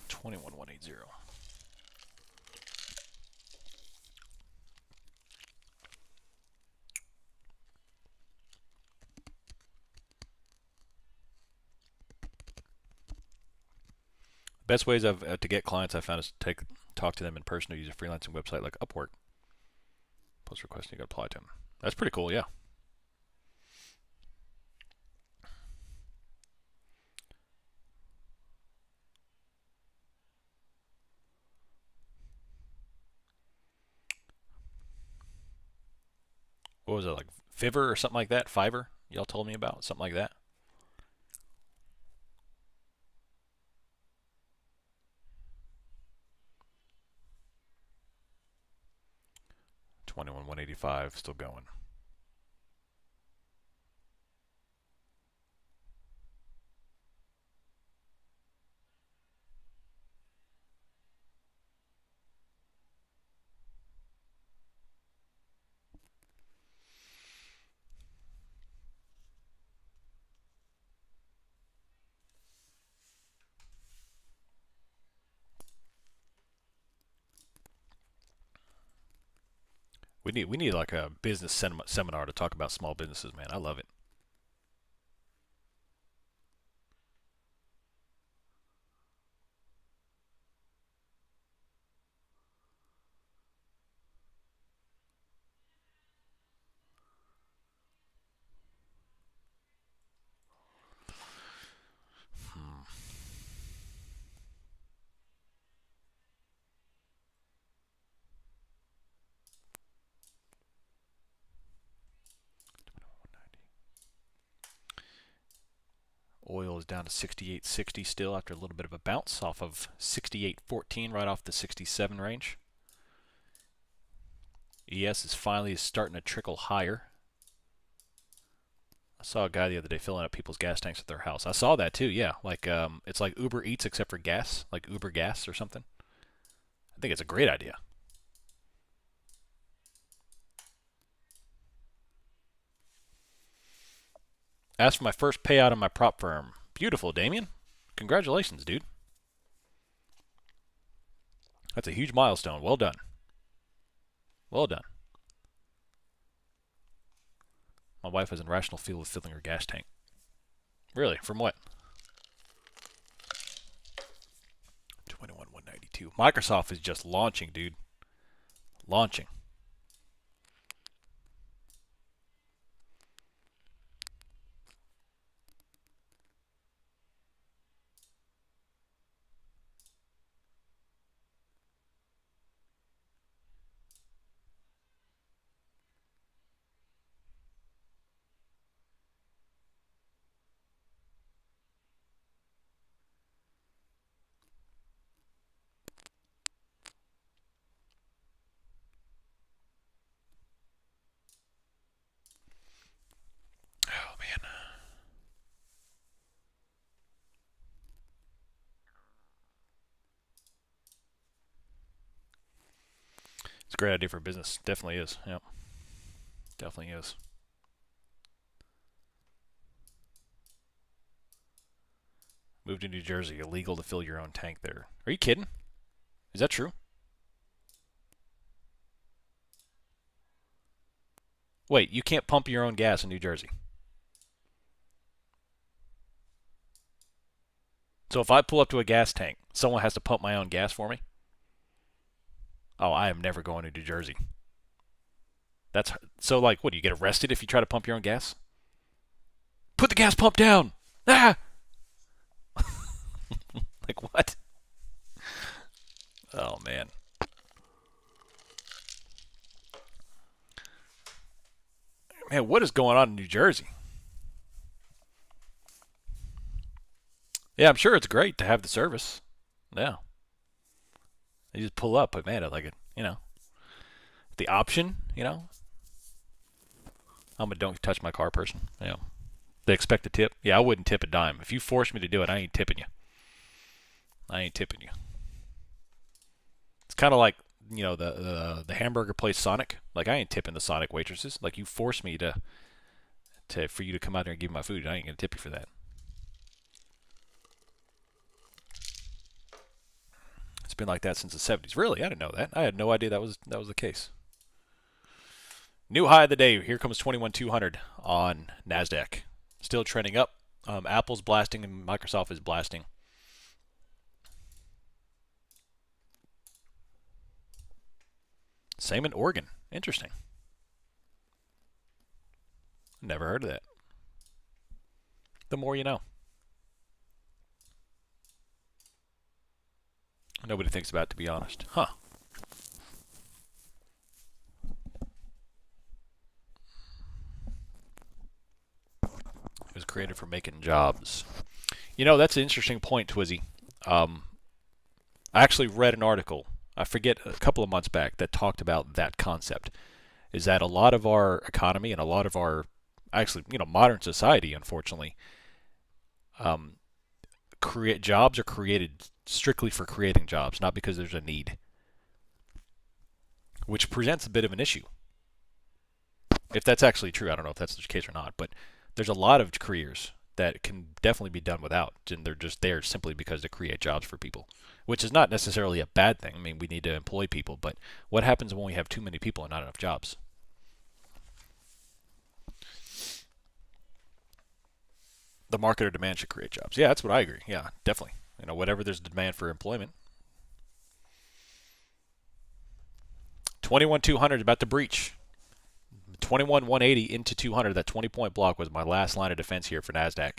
21180. Best ways to get clients I found is to talk to them in person or use a freelancing website like Upwork. Post request and you can apply to them. That's pretty cool, yeah. What was it, like Fiverr or something like that? Fiverr? Y'all told me about something like that. 21,185 still going. We need like a business seminar to talk about small businesses, man. I love it. Hmm. 190. Oil is down to 68.60 still after a little bit of a bounce off of 68.14 right off the 67 range. ES is finally starting to trickle higher. I saw a guy the other day filling up people's gas tanks at their house. I saw that too. Yeah, like it's like Uber Eats except for gas, like Uber Gas or something. I think it's a great idea. Asked for my first payout on my prop firm. Beautiful, Damien. Congratulations, dude. That's a huge milestone. Well done. Well done. My wife has an irrational feel of filling her gas tank. Really? From what? 21,192. Microsoft is just launching, dude. Launching. Oh, man. It's a great idea for business. Definitely is. Yep. Definitely is. Moved to New Jersey. Illegal to fill your own tank there. Are you kidding? Is that true? Wait, you can't pump your own gas in New Jersey. So if I pull up to a gas tank, someone has to pump my own gas for me? Oh, I am never going to New Jersey. That's so like what, do you get arrested if you try to pump your own gas? Put the gas pump down. Ah! Like what? Oh man. Man, what is going on in New Jersey? Yeah, I'm sure it's great to have the service. Yeah. You just pull up, but man, I like it, the option, I'm a don't touch my car person. They expect a tip. Yeah, I wouldn't tip a dime. If you force me to do it, I ain't tipping you. I ain't tipping you. It's kind of like the hamburger place Sonic. Like I ain't tipping the Sonic waitresses. Like you force me to for you to come out there and give me my food. I ain't gonna tip you for that. It's been like that since the 70s. Really, I didn't know that. I had no idea that was the case. New high of the day. Here comes 21,200 on Nasdaq. Still trending up. Apple's blasting and Microsoft is blasting. Same in Oregon. Interesting. Never heard of that. The more you know. Nobody thinks about it, to be honest. Huh. created for making jobs. You know, that's an interesting point, Twizzy. Um, I actually read an article, I forget, a couple of months back that talked about that concept. Is that a lot of our economy and a lot of our, actually, modern society, unfortunately, um, create jobs are created strictly for creating jobs, not because there's a need, which presents a bit of an issue. If that's actually true, I don't know if that's the case or not, but there's a lot of careers that can definitely be done without, and they're just there simply because they create jobs for people, which is not necessarily a bad thing. I mean, we need to employ people, but what happens when we have too many people and not enough jobs? The market or demand should create jobs. Yeah, that's what I agree. Yeah, definitely. Whatever there's demand for employment. 21,200 is about to breach. 21,180 into 200. That 20-point block was my last line of defense here for Nasdaq.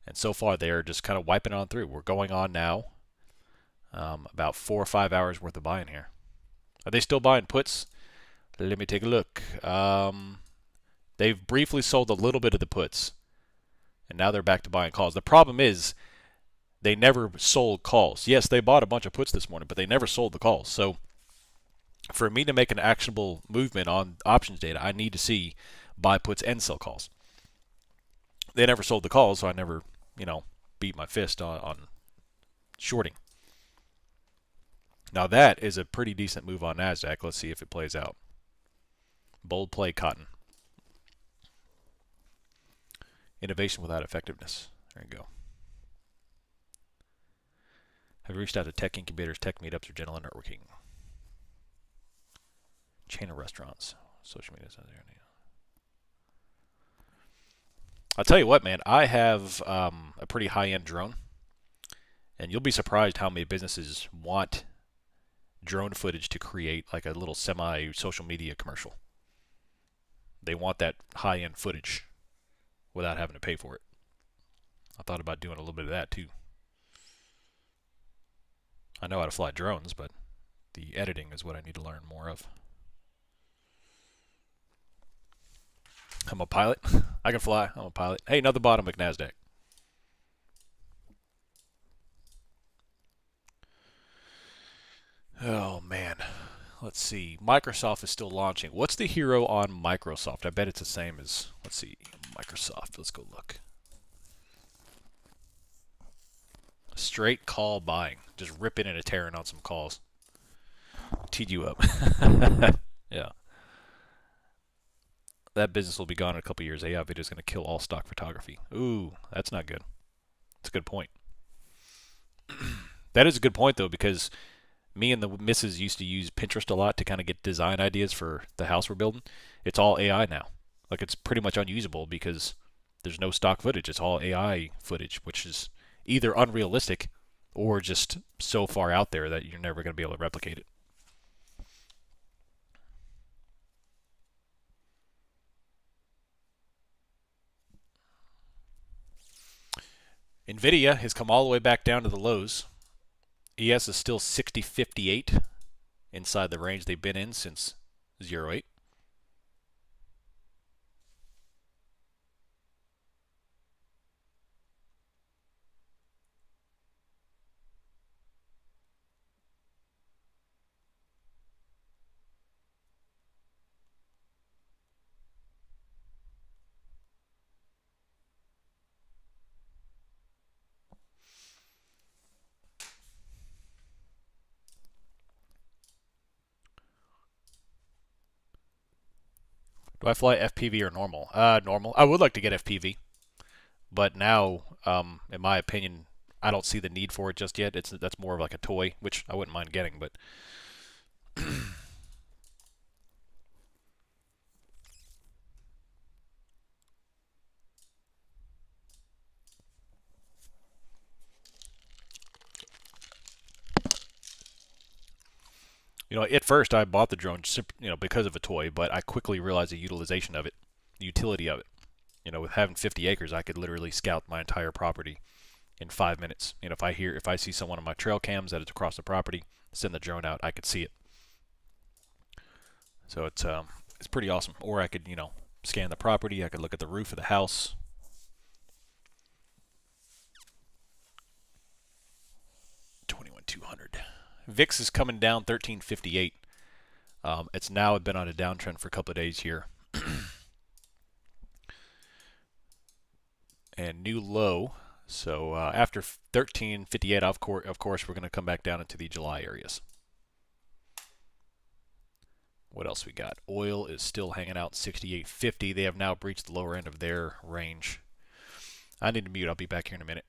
And so far, they are just kind of wiping on through. We're going on now. About 4 or 5 hours worth of buying here. Are they still buying puts? Let me take a look. They've briefly sold a little bit of the puts, and now they're back to buying calls. The problem is they never sold calls. Yes, they bought a bunch of puts this morning, but they never sold the calls. So for me to make an actionable movement on options data, I need to see buy puts and sell calls. They never sold the calls, so I never, beat my fist on shorting. Now that is a pretty decent move on Nasdaq. Let's see if it plays out. Bold play, cotton. Innovation without effectiveness. There you go. Have reached out to tech incubators, tech meetups, or general networking. Chain of restaurants, social media. I'll tell you what, man. I have a pretty high-end drone, and you'll be surprised how many businesses want drone footage to create like a little semi-social media commercial. They want that high-end footage without having to pay for it. I thought about doing a little bit of that too. I know how to fly drones, but the editing is what I need to learn more of. I'm a pilot. I can fly. I'm a pilot. Hey, another bottom at Nasdaq. Oh, man. Let's see. Microsoft is still launching. What's the hero on Microsoft? I bet it's the same as, let's see, Microsoft. Let's go look. Straight call buying. Just ripping and tearing on some calls. Teed you up. Yeah. That business will be gone in a couple years. AI video is going to kill all stock photography. Ooh, that's not good. That's a good point. That is a good point, though, because me and the missus used to use Pinterest a lot to kind of get design ideas for the house we're building. It's all AI now. Like, it's pretty much unusable because there's no stock footage. It's all AI footage, which is either unrealistic or just so far out there that you're never going to be able to replicate it. Nvidia has come all the way back down to the lows. ES is still 60.58 inside the range they've been in since 08. Do I fly FPV or normal? Normal. I would like to get FPV, but now, in my opinion, I don't see the need for it just yet. That's more of like a toy, which I wouldn't mind getting, but at first I bought the drone, because of a toy, but I quickly realized the utilization of it, the utility of it. With having 50 acres, I could literally scout my entire property in 5 minutes. If I see someone on my trail cams that is across the property, send the drone out, I could see it. So it's pretty awesome. Or I could, scan the property. I could look at the roof of the house. doing 200. VIX is coming down 1358. It's now been on a downtrend for a couple of days here. And new low. So after 1358, of course, we're going to come back down into the July areas. What else we got? Oil is still hanging out 68.50. They have now breached the lower end of their range. I need to mute. I'll be back here in a minute.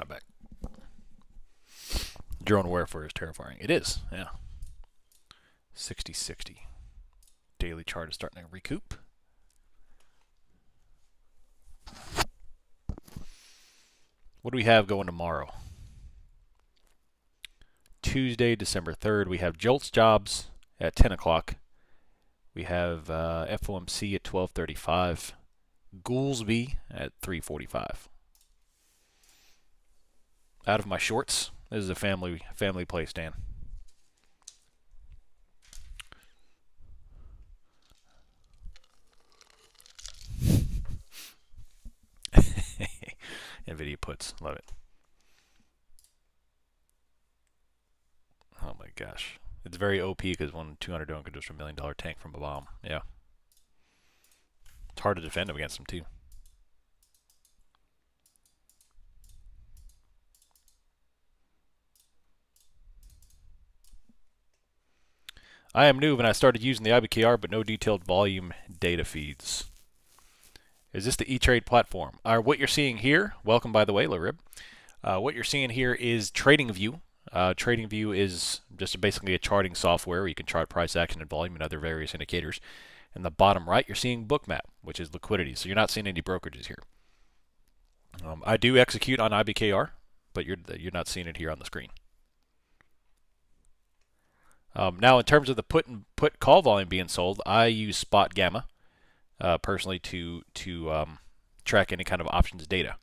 Back. Drone warfare is terrifying. It is, yeah. 60-60. Daily chart is starting to recoup. What do we have going tomorrow? Tuesday, December 3rd, we have JOLTS jobs at 10 o'clock. We have FOMC at 12:35. Goolsby at 3:45. Out of my shorts. This is a family play, Stan. Nvidia puts. Love it. Oh my gosh. It's very OP because one 200 don't just a $1 million tank from a bomb. Yeah. It's hard to defend him against them too. I am new and I started using the IBKR but no detailed volume data feeds. Is this the E-Trade platform? What you're seeing here, welcome by the way, Larib. What you're seeing here is TradingView. TradingView is just basically a charting software where you can chart price action and volume and other various indicators. In the bottom right, you're seeing Bookmap, which is liquidity. So you're not seeing any brokerages here. I do execute on IBKR, but you're not seeing it here on the screen. Now, in terms of the put call volume being sold, I use Spot Gamma personally to track any kind of options data.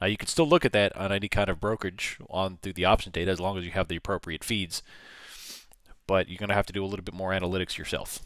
Now, you can still look at that on any kind of brokerage through the options data as long as you have the appropriate feeds, but you're going to have to do a little bit more analytics yourself.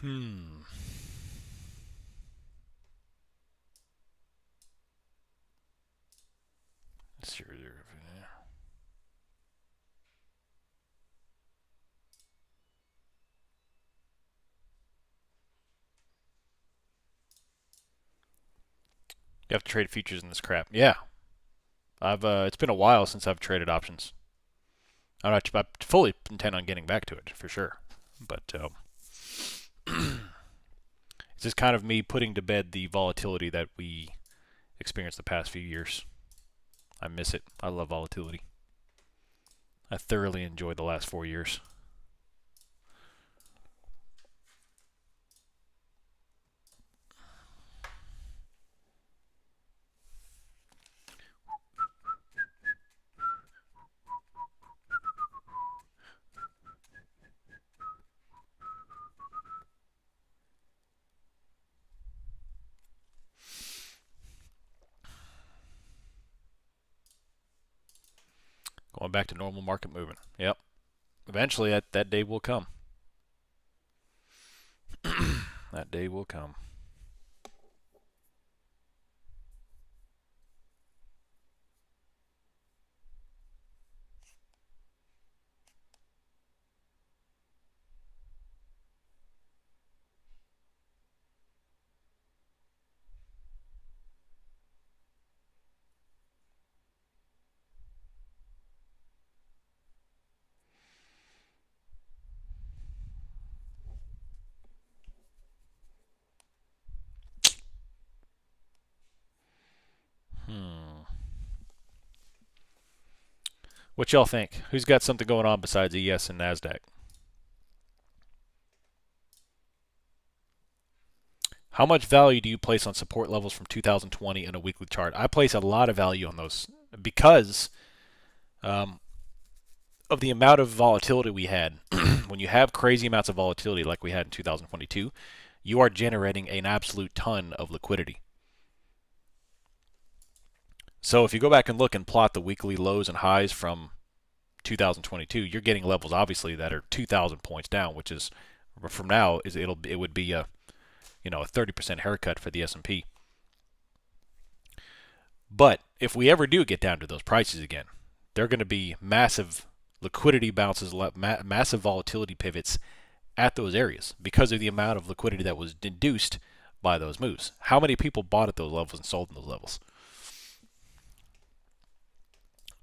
Hmm. Sure. You have to trade futures in this crap. Yeah, I've. It's been a while since I've traded options. I fully intend on getting back to it for sure, but it's just kind of me putting to bed the volatility that we experienced the past few years. I miss it. I love volatility. I thoroughly enjoyed the last 4 years. Going back to normal market movement. Yep. Eventually, that day will come. That day will come. Hmm. What y'all think? Who's got something going on besides ES and Nasdaq? How much value do you place on support levels from 2020 in a weekly chart? I place a lot of value on those because um, of the amount of volatility we had. When you have crazy amounts of volatility like we had in 2022, you are generating an absolute ton of liquidity. So if you go back and look and plot the weekly lows and highs from 2022, you're getting levels obviously that are 2,000 points down, which is from now it would be a 30% haircut for the S&P. But if we ever do get down to those prices again, they're going to be massive liquidity bounces, massive volatility pivots at those areas because of the amount of liquidity that was induced by those moves. How many people bought at those levels and sold in those levels?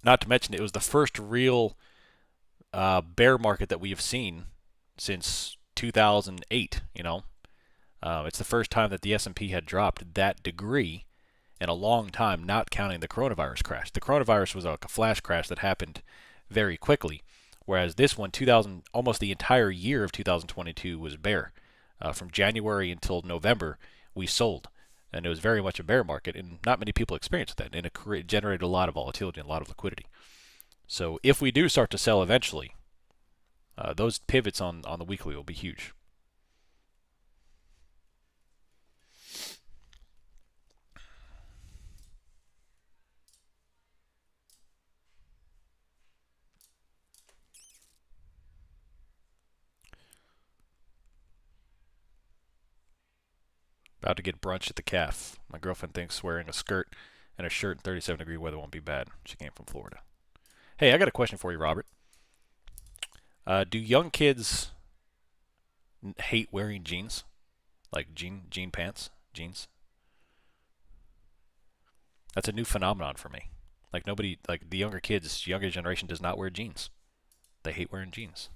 Not to mention, it was the first real bear market that we have seen since 2008. It's the first time that the S&P had dropped that degree in a long time, not counting the coronavirus crash. The coronavirus was like a flash crash that happened very quickly, whereas this one, almost the entire year of 2022 was bear. From January until November, we sold, and it was very much a bear market, and not many people experienced that, and it generated a lot of volatility and a lot of liquidity. So if we do start to sell eventually, those pivots on the weekly will be huge. About to get brunch at the calf. My girlfriend thinks wearing a skirt and a shirt in 37-degree weather won't be bad. She came from Florida. Hey, I got a question for you, Robert. Do young kids hate wearing jeans? Like jean pants? Jeans? That's a new phenomenon for me. Like nobody, like the younger generation does not wear jeans. They hate wearing jeans.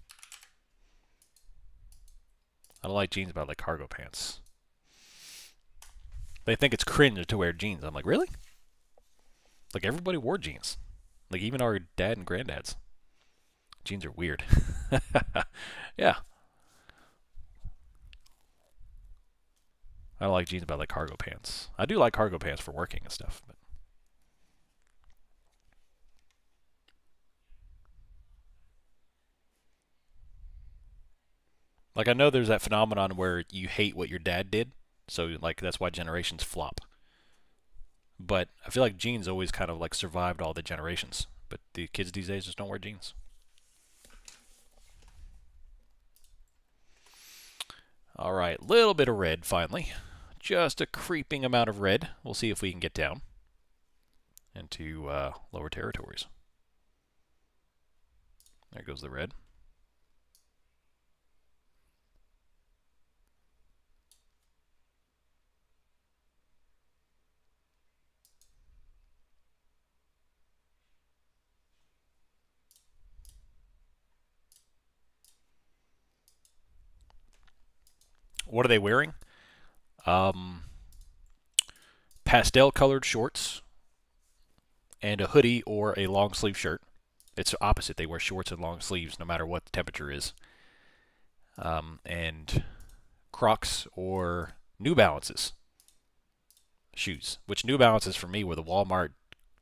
I don't like jeans, but I like cargo pants. They think it's cringe to wear jeans. I'm like, really? Like everybody wore jeans. Like even our dad and granddads. Jeans are weird. Yeah. I don't like jeans, but I like cargo pants. I do like cargo pants for working and stuff. But like I know there's that phenomenon where you hate what your dad did, so like that's why generations flop. But I feel like jeans always kind of like survived all the generations. But the kids these days just don't wear jeans. All right, little bit of red finally. Just a creeping amount of red. We'll see if we can get down into lower territories. There goes the red. What are they wearing? Pastel colored shorts and a hoodie or a long sleeve shirt. It's opposite. They wear shorts and long sleeves no matter what the temperature is. And Crocs or New Balances shoes, which New Balances for me were the Walmart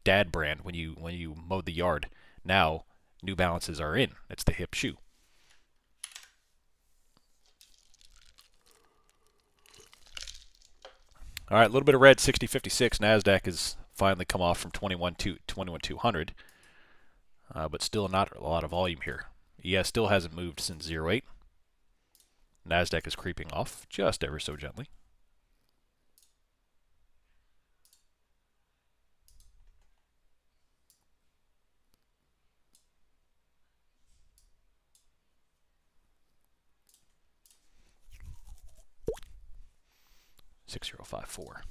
dad brand when you mowed the yard. Now New Balances are in. It's the hip shoe. All right, a little bit of red, 60.56. Nasdaq has finally come off from 21,200, but still not a lot of volume here. ES still hasn't moved since 08. Nasdaq is creeping off just ever so gently. $6054.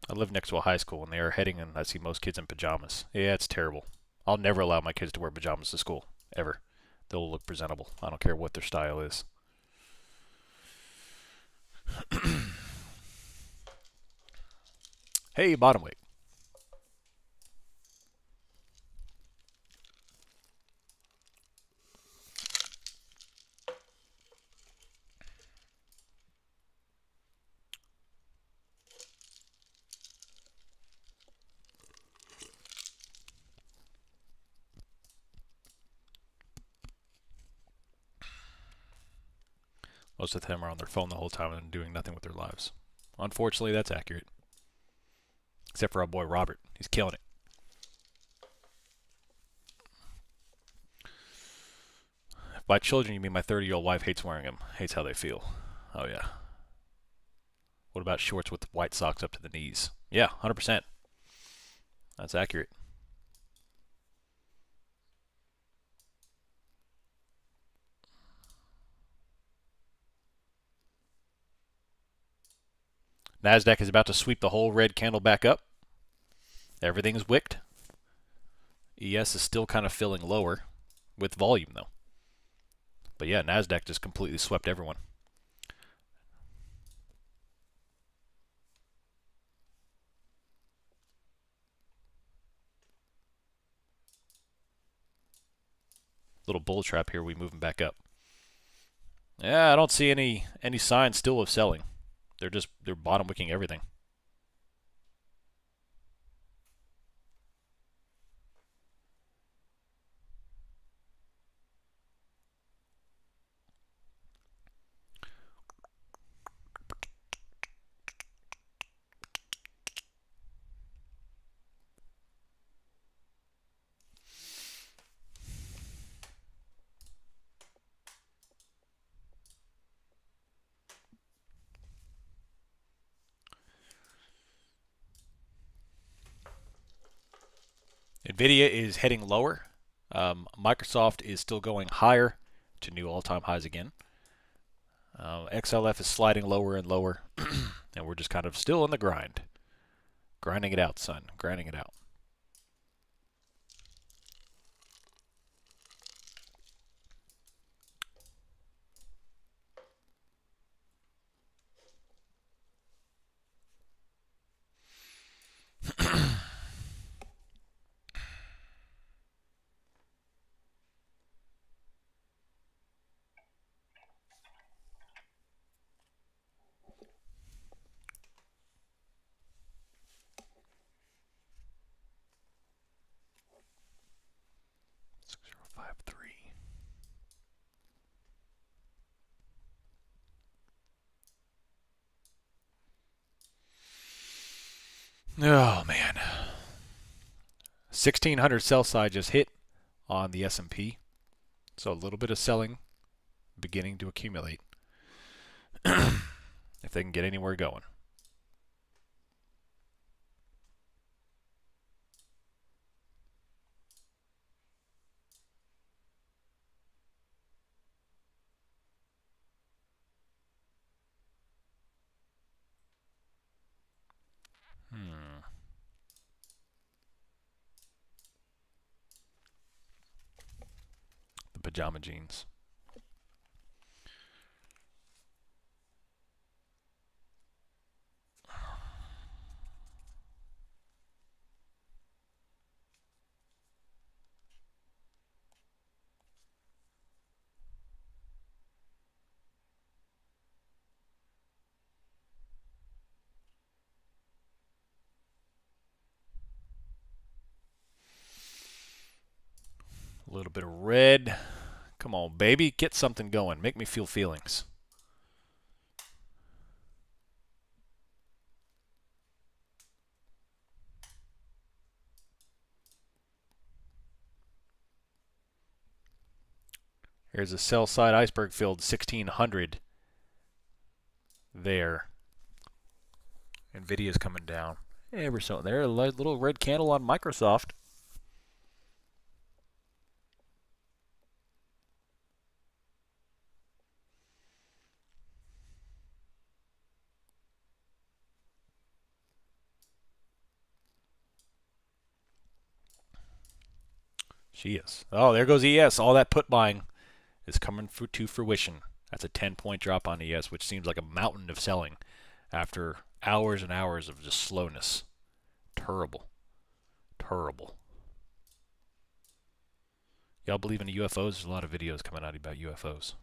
I live next to a high school, and they are heading, and I see most kids in pajamas. Yeah, it's terrible. I'll never allow my kids to wear pajamas to school, ever. They'll look presentable. I don't care what their style is. Hey, bottom weight. Most of them are on their phone the whole time and doing nothing with their lives. Unfortunately, that's accurate. Except for our boy Robert. He's killing it. By children, you mean my 30-year-old wife hates wearing them. Hates how they feel. Oh, yeah. What about shorts with white socks up to the knees? Yeah, 100%. That's accurate. Nasdaq is about to sweep the whole red candle back up. Everything's wicked. ES is still kind of filling lower with volume, though. But yeah, Nasdaq just completely swept everyone. Little bull trap here. We move them back up. Yeah, I don't see any signs still of selling. They're bottom wicking everything. Nvidia is heading lower. Microsoft is still going higher to new all-time highs again. XLF is sliding lower and lower, and we're just kind of still in the grind. Grinding it out, son. Grinding it out. 1600 sell side just hit on the S&P. So a little bit of selling beginning to accumulate if they can get anywhere going. The pajama jeans. A little bit of red. Come on, baby. Get something going. Make me feel feelings. Here's a sell side iceberg filled 1600 there. Nvidia's coming down. Ever so there, a little red candle on Microsoft. She is. Oh, there goes ES. All that put buying is coming to fruition. That's a 10-point drop on ES, which seems like a mountain of selling after hours and hours of just slowness. Terrible. Terrible. Y'all believe in UFOs? There's a lot of videos coming out about UFOs.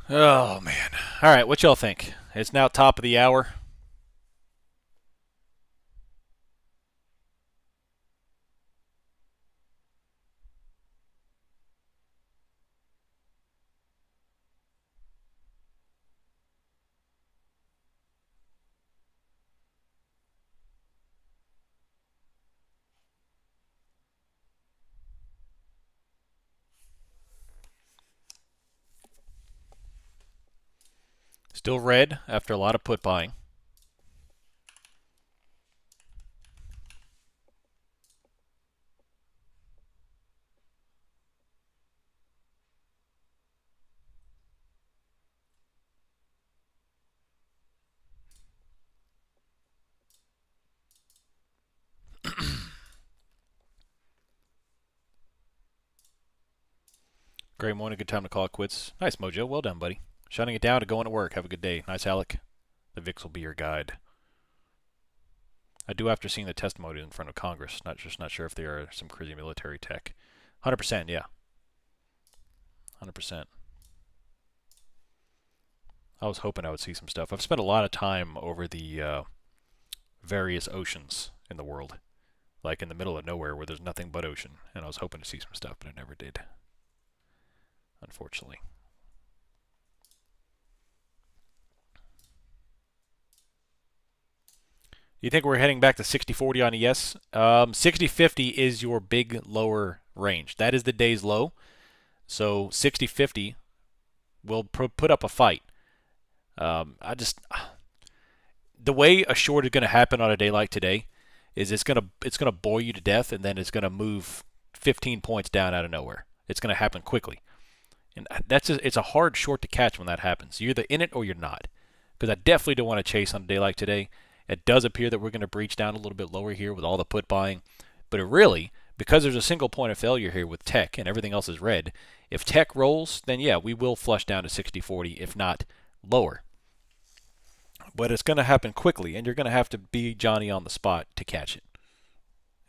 Oh, man. All right, what y'all think? It's now top of the hour. Still red after a lot of put buying. Great morning, good time to call it quits. Nice, Mojo. Well done, buddy. Shutting it down to going to work. Have a good day. Nice, Alec. The VIX will be your guide. I do after seeing the testimony in front of Congress. Not sure if they are some crazy military tech. 100%, yeah. 100%. I was hoping I would see some stuff. I've spent a lot of time over the various oceans in the world. Like in the middle of nowhere where there's nothing but ocean. And I was hoping to see some stuff, but I never did. Unfortunately. You think we're heading back to 60-40 on ES? 60-50 is your big lower range. That is the day's low. So 60-50 will put up a fight. The way a short is going to happen on a day like today is it's gonna bore you to death, and then it's gonna move 15 points down out of nowhere. It's gonna happen quickly, and it's a hard short to catch when that happens. You're either in it or you're not. Because I definitely don't want to chase on a day like today. It does appear that we're going to breach down a little bit lower here with all the put buying, but it really, because there's a single point of failure here with tech and everything else is red, if tech rolls, then yeah, we will flush down to 60-40, if not lower. But it's going to happen quickly, and you're going to have to be Johnny on the spot to catch it.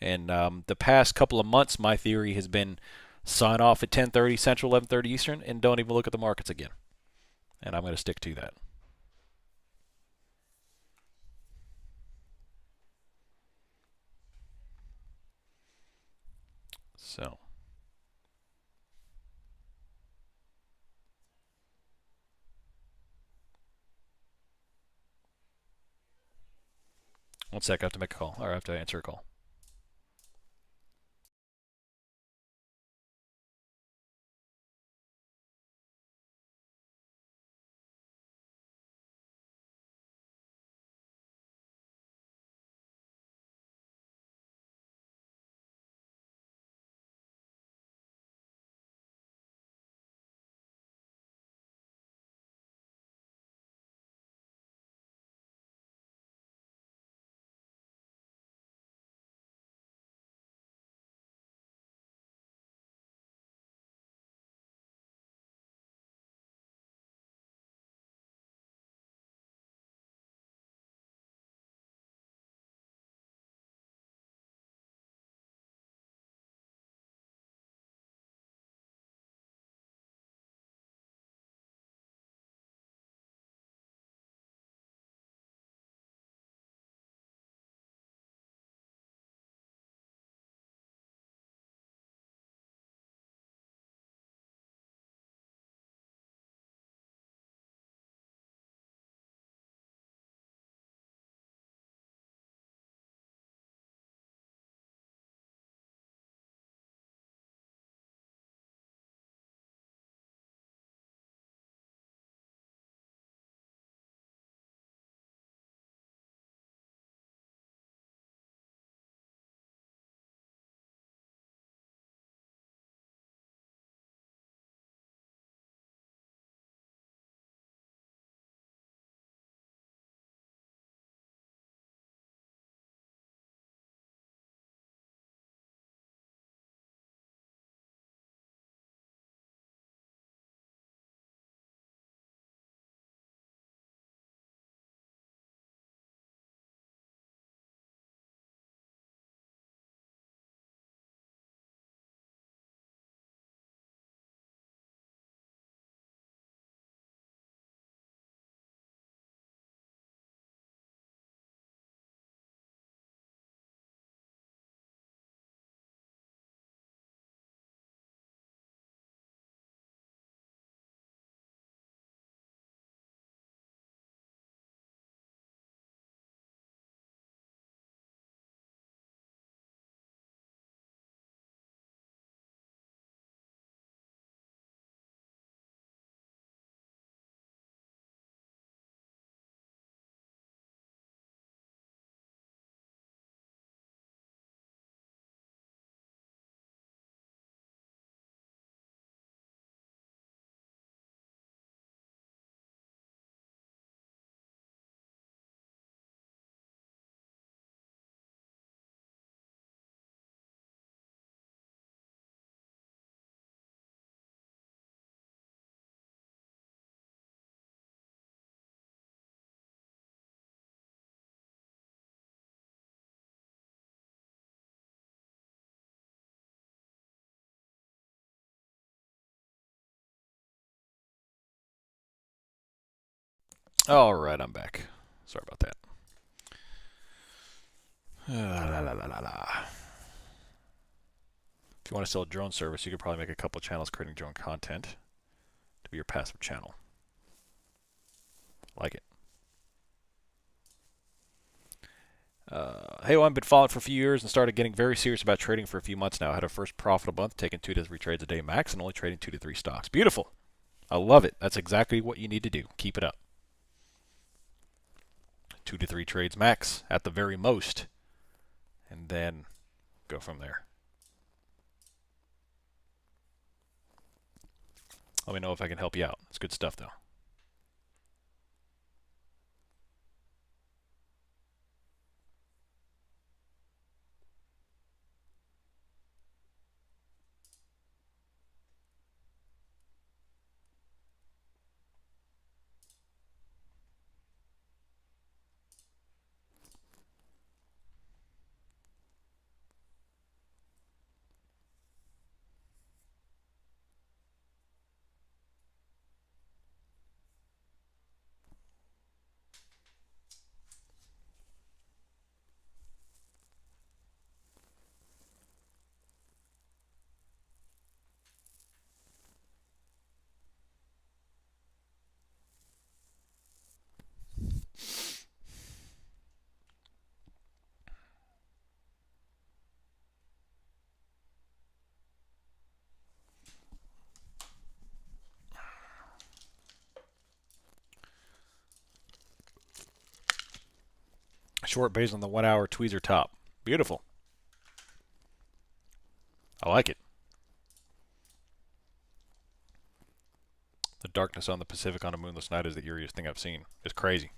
And the past couple of months, my theory has been sign off at 10:30 Central, 11:30 Eastern, and don't even look at the markets again. And I'm going to stick to that. So, one sec, I have to make a call, or I have to answer a call. All right, I'm back. Sorry about that. La, la, la, la, la. If you want to sell a drone service, you could probably make a couple channels creating drone content to be your passive channel. Like it. Hey, well, I've been following for a few years and started getting very serious about trading for a few months now. I had a first profitable month, taking 2 to 3 trades a day max, and only trading 2 to 3 stocks. Beautiful. I love it. That's exactly what you need to do. Keep it up. 2 to 3 trades max at the very most, and then go from there. Let me know if I can help you out. It's good stuff, though. Short based on the 1 hour tweezer top. Beautiful. I like it. The darkness on the Pacific on a moonless night is the eeriest thing I've seen. It's crazy.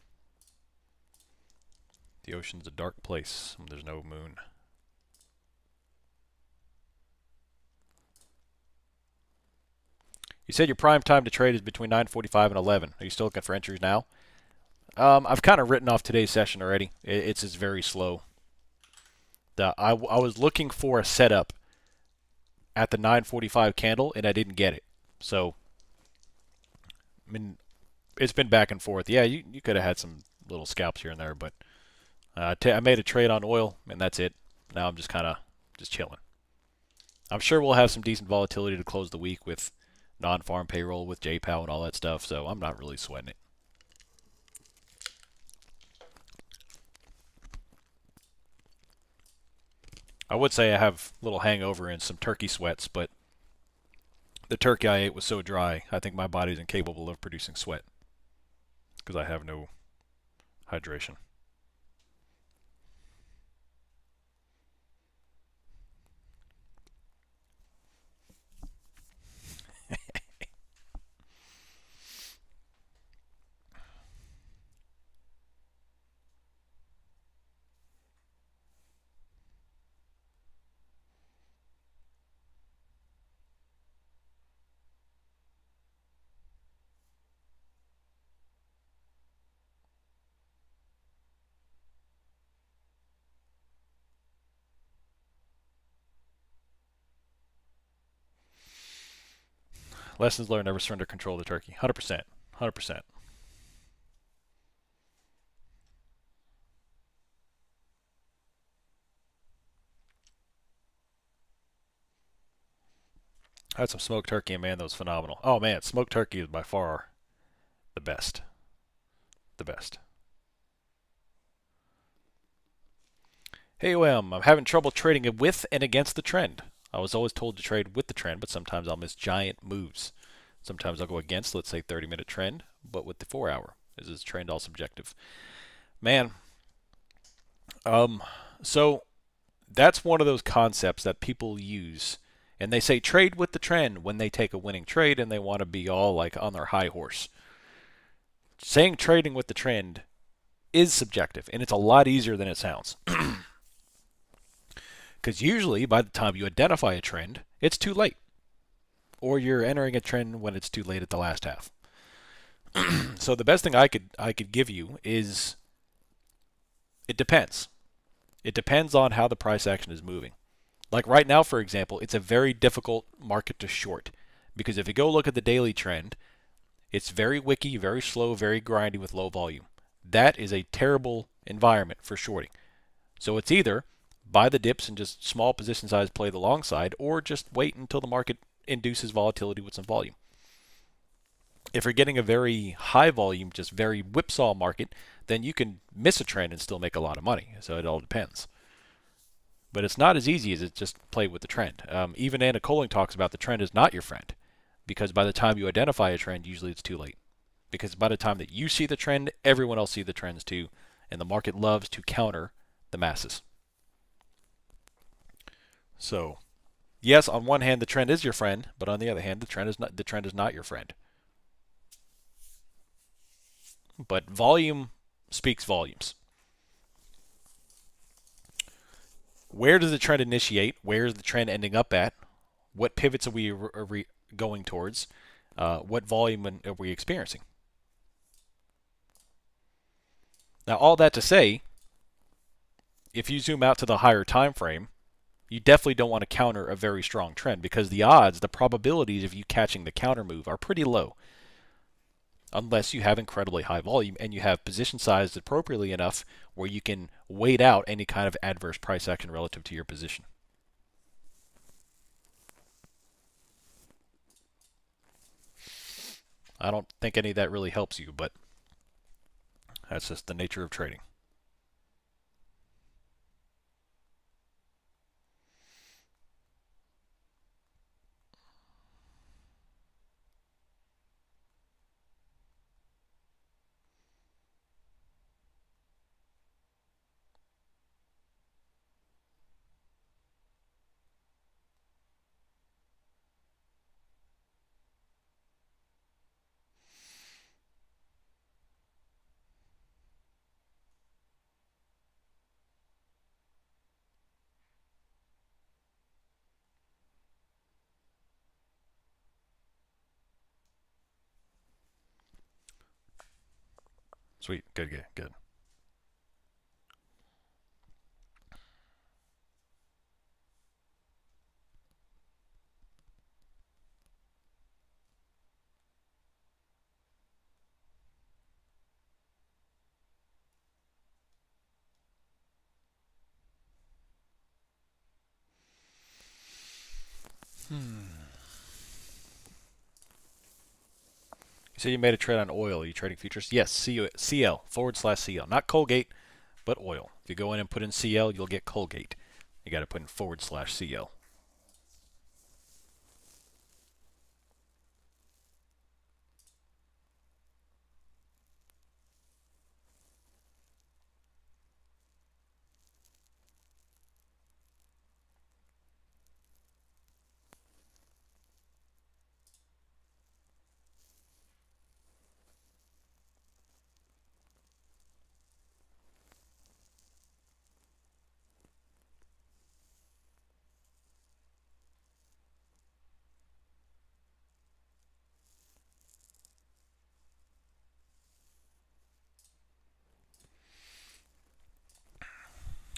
The ocean's a dark place when there's no moon. You said your prime time to trade is between 9:45 and 11. Are you still looking for entries now? I've kind of written off today's session already. It's just very slow. I was looking for a setup at the 9:45 candle, and I didn't get it. So, I mean, it's been back and forth. Yeah, you could have had some little scalps here and there, but I made a trade on oil, and that's it. Now I'm just kind of just chilling. I'm sure we'll have some decent volatility to close the week with non-farm payroll, with JPOW and all that stuff, so I'm not really sweating it. I would say I have a little hangover and some turkey sweats, but the turkey I ate was so dry, I think my body's incapable of producing sweat because I have no hydration. Lessons learned: never surrender control of the turkey. 100%. 100%. I had some smoked turkey, and man, that was phenomenal. Oh man, smoked turkey is by far the best. The best. Hey OM, I'm having trouble trading it with and against the trend. I was always told to trade with the trend, but sometimes I'll miss giant moves. Sometimes I'll go against, let's say, 30-minute trend, but with the 4 hour. Is this trend all subjective? Man, so that's one of those concepts that people use, and they say trade with the trend when they take a winning trade and they want to be all like on their high horse. Saying trading with the trend is subjective, and it's a lot easier than it sounds. Because usually, by the time you identify a trend, it's too late. Or you're entering a trend when it's too late at the last half. So the best thing I could give you is it depends. It depends on how the price action is moving. Like right now, for example, it's a very difficult market to short. Because if you go look at the daily trend, it's very wicky, very slow, very grindy with low volume. That is a terrible environment for shorting. So it's either buy the dips and just small position size play the long side, or just wait until the market induces volatility with some volume. If you're getting a very high volume, just very whipsaw market, then you can miss a trend and still make a lot of money. So it all depends. But it's not as easy as it just play with the trend. Even Anna Coling talks about the trend is not your friend, because by the time you identify a trend, usually it's too late. Because by the time that you see the trend, everyone else sees the trends too, and the market loves to counter the masses. So, yes, on one hand the trend is your friend, but on the other hand the trend is not your friend. But volume speaks volumes. Where does the trend initiate? Where is the trend ending up at? What pivots are we going towards? What volume are we experiencing? Now, all that to say, if you zoom out to the higher time frame, you definitely don't want to counter a very strong trend, because the odds, the probabilities of you catching the counter move are pretty low. Unless you have incredibly high volume and you have position sized appropriately enough where you can wait out any kind of adverse price action relative to your position. I don't think any of that really helps you, but that's just the nature of trading. Sweet. Good, good, good. You said you made a trade on oil. Are you trading futures? Yes, CL / CL. Not Colgate, but oil. If you go in and put in CL, you'll get Colgate. You got to put in / CL.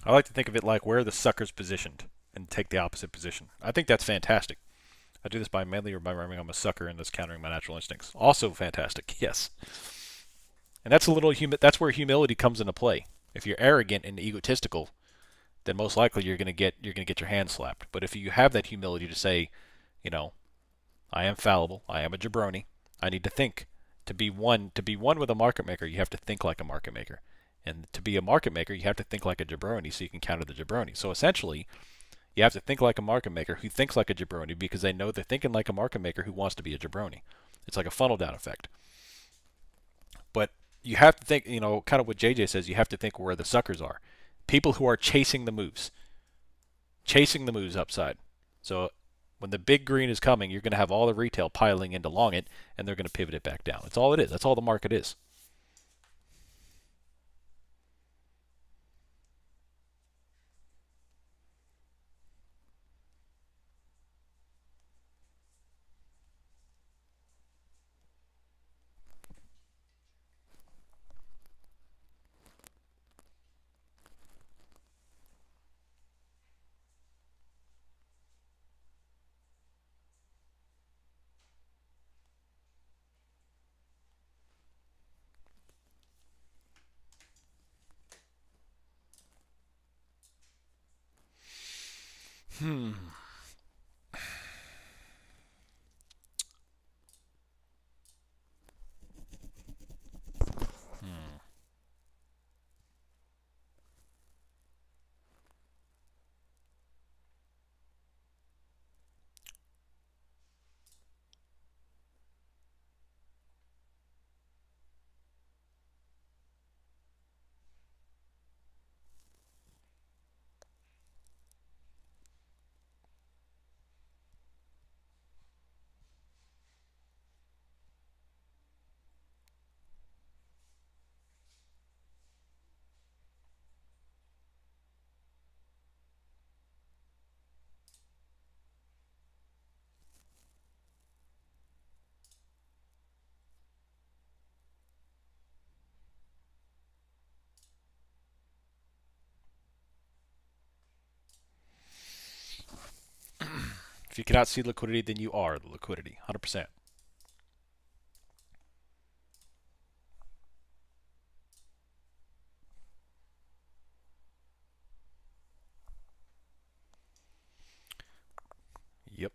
I like to think of it like where the sucker's positioned and take the opposite position. I think that's fantastic. I do this by mainly or by remembering I'm a sucker and that's countering my natural instincts. Also fantastic, yes. And that's a little that's where humility comes into play. If you're arrogant and egotistical, then most likely you're gonna get your hand slapped. But if you have that humility to say, you know, I am fallible, I am a jabroni, I need to think. To be one with a market maker, you have to think like a market maker. And to be a market maker, you have to think like a jabroni so you can counter the jabroni. So essentially, you have to think like a market maker who thinks like a jabroni because they know they're thinking like a market maker who wants to be a jabroni. It's like a funnel down effect. But you have to think, kind of what JJ says, you have to think where the suckers are. People who are chasing the moves upside. So when the big green is coming, you're going to have all the retail piling into long it, and they're going to pivot it back down. That's all it is. That's all the market is. Hmm. Hmm. If you cannot see liquidity, then you are the liquidity. 100%. Yep.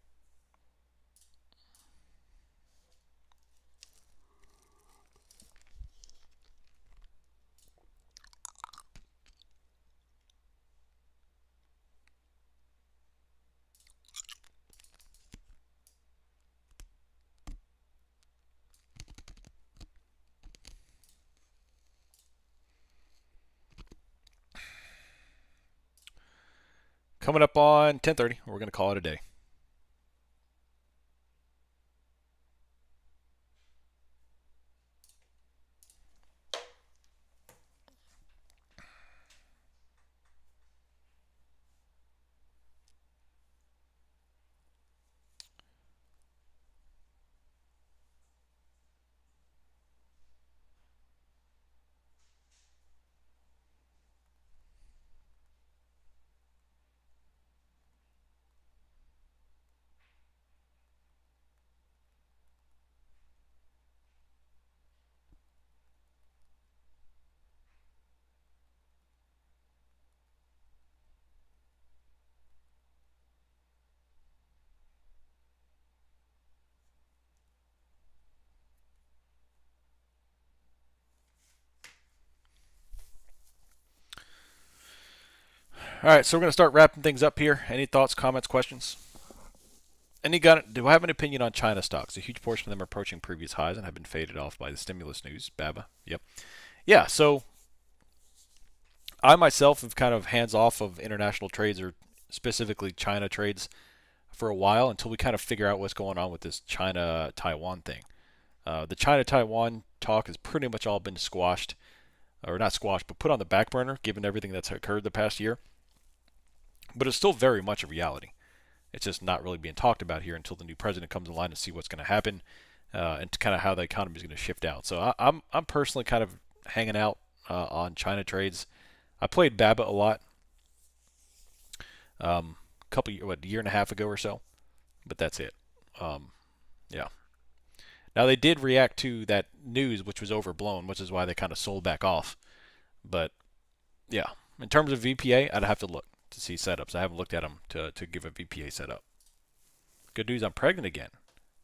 Coming up on 10:30, we're going to call it a day. All right, so we're going to start wrapping things up here. Any thoughts, comments, questions? Do I have an opinion on China stocks? A huge portion of them are approaching previous highs and have been faded off by the stimulus news. Baba. Yep. Yeah, so I myself have kind of hands off of international trades or specifically China trades for a while until we kind of figure out what's going on with this China Taiwan thing. The China Taiwan talk has pretty much all been squashed, or not squashed, but put on the back burner given everything that's occurred the past year. But it's still very much a reality. It's just not really being talked about here until the new president comes in line to see what's going to happen and kind of how the economy is going to shift out. So I'm personally kind of hanging out on China trades. I played BABA a lot, a year and a half ago or so, but that's it. Yeah. Now they did react to that news, which was overblown, which is why they kind of sold back off. But yeah, in terms of VPA, I'd have to look to see setups. I haven't looked at them to give a VPA setup. Good news, I'm pregnant again.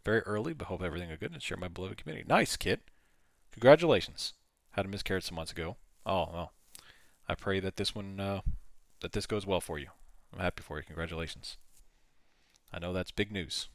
Very early, but hope everything is good and share my beloved community. Nice, kid. Congratulations. Had a miscarriage some months ago. Oh, well. I pray that this goes well for you. I'm happy for you. Congratulations. I know that's big news.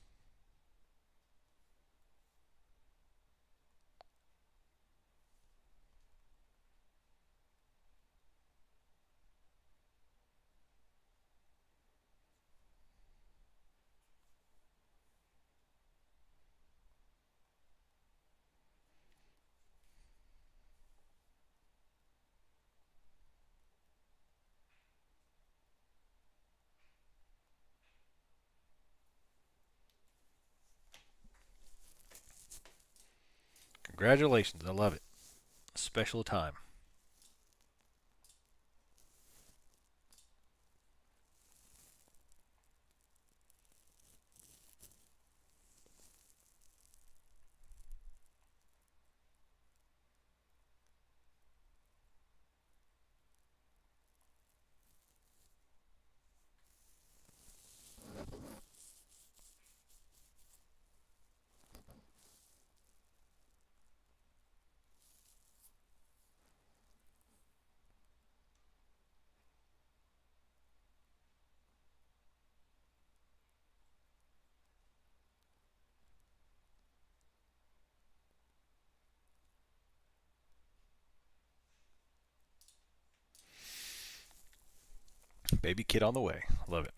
Congratulations. I love it. Special time. Baby kid on the way. Love it.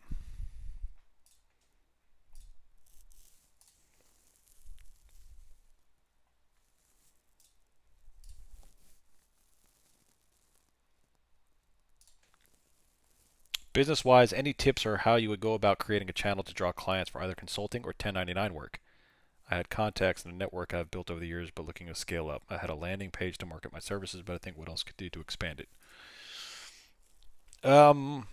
Business wise, any tips or how you would go about creating a channel to draw clients for either consulting or 1099 work? I had contacts in a network I've built over the years, but looking to scale up. I had a landing page to market my services, but I think what else could do to expand it? Um,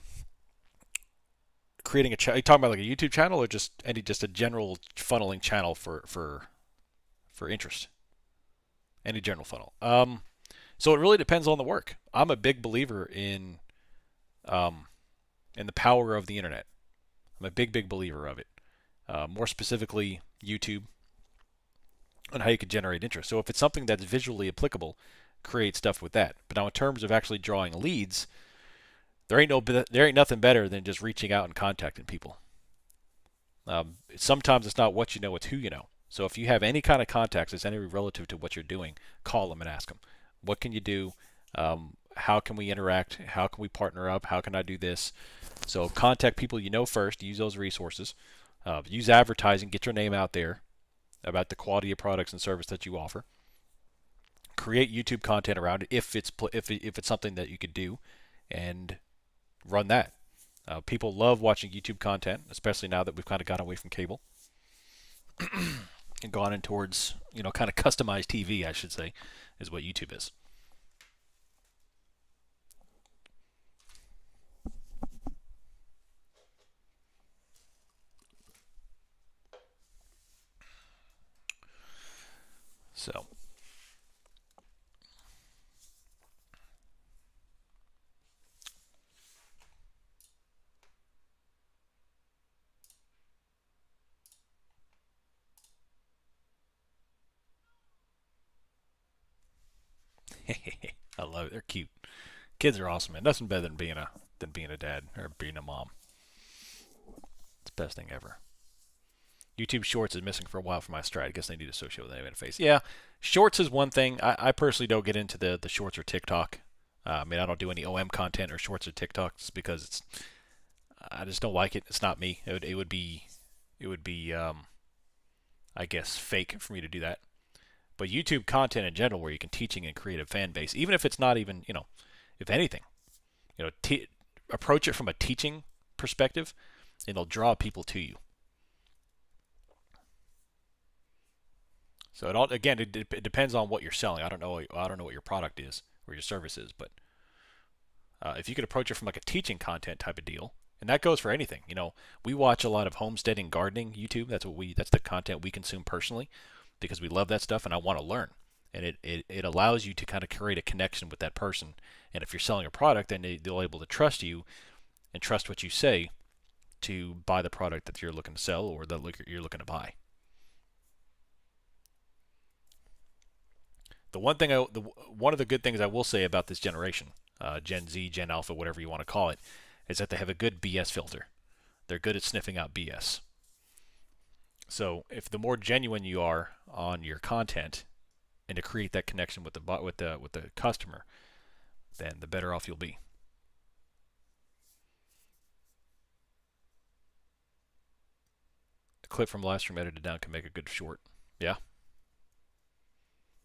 Creating a channel. You talking about like a YouTube channel or just a general funneling channel for interest? Any general funnel. So it really depends on the work. I'm a big believer um, in the power of the internet. I'm a big believer of it. More specifically, YouTube and how you can generate interest. So if it's something that's visually applicable, create stuff with that. But now in terms of actually drawing leads, there ain't nothing better than just reaching out and contacting people. Sometimes it's not what you know, it's who you know. So if you have any kind of contacts that's any relative to what you're doing, call them and ask them, what can you do? How can we interact? How can we partner up? How can I do this? So contact people you know first. Use those resources. Use advertising. Get your name out there about the quality of products and service that you offer. Create YouTube content around it if it's something that you could do, and run that. People love watching YouTube content, especially now that we've kind of gone away from cable and gone in towards kind of customized TV, I should say, is what YouTube is. So I love it. They're cute. Kids are awesome, man. Nothing better than being a than being a dad or being a mom. It's the best thing ever. YouTube Shorts is missing for a while for my strat. I guess they need to associate with an interface. Yeah, Shorts is one thing. I personally don't get into the Shorts or TikTok. I mean, I don't do any OM content or Shorts or TikTok just because I just don't like it. It's not me. It would be I guess fake for me to do that. But YouTube content in general, where you can teaching and create a fan base, even if it's not even if anything, approach it from a teaching perspective, and it'll draw people to you. So it depends on what you're selling. I don't know what your product is or your service is, but if you could approach it from like a teaching content type of deal, and that goes for anything. We watch a lot of homesteading, gardening YouTube. That's the content we consume personally because we love that stuff, and I want to learn. And it allows you to kind of create a connection with that person. And if you're selling a product, then they'll able to trust you and trust what you say to buy the product that you're looking to sell or that you're looking to buy. One of the good things I will say about this generation, Gen Z, Gen Alpha, whatever you want to call it, is that they have a good BS filter. They're good at sniffing out BS. So if the more genuine you are on your content and to create that connection with the customer, then the better off you'll be. The clip from live stream edited down can make a good short. Yeah.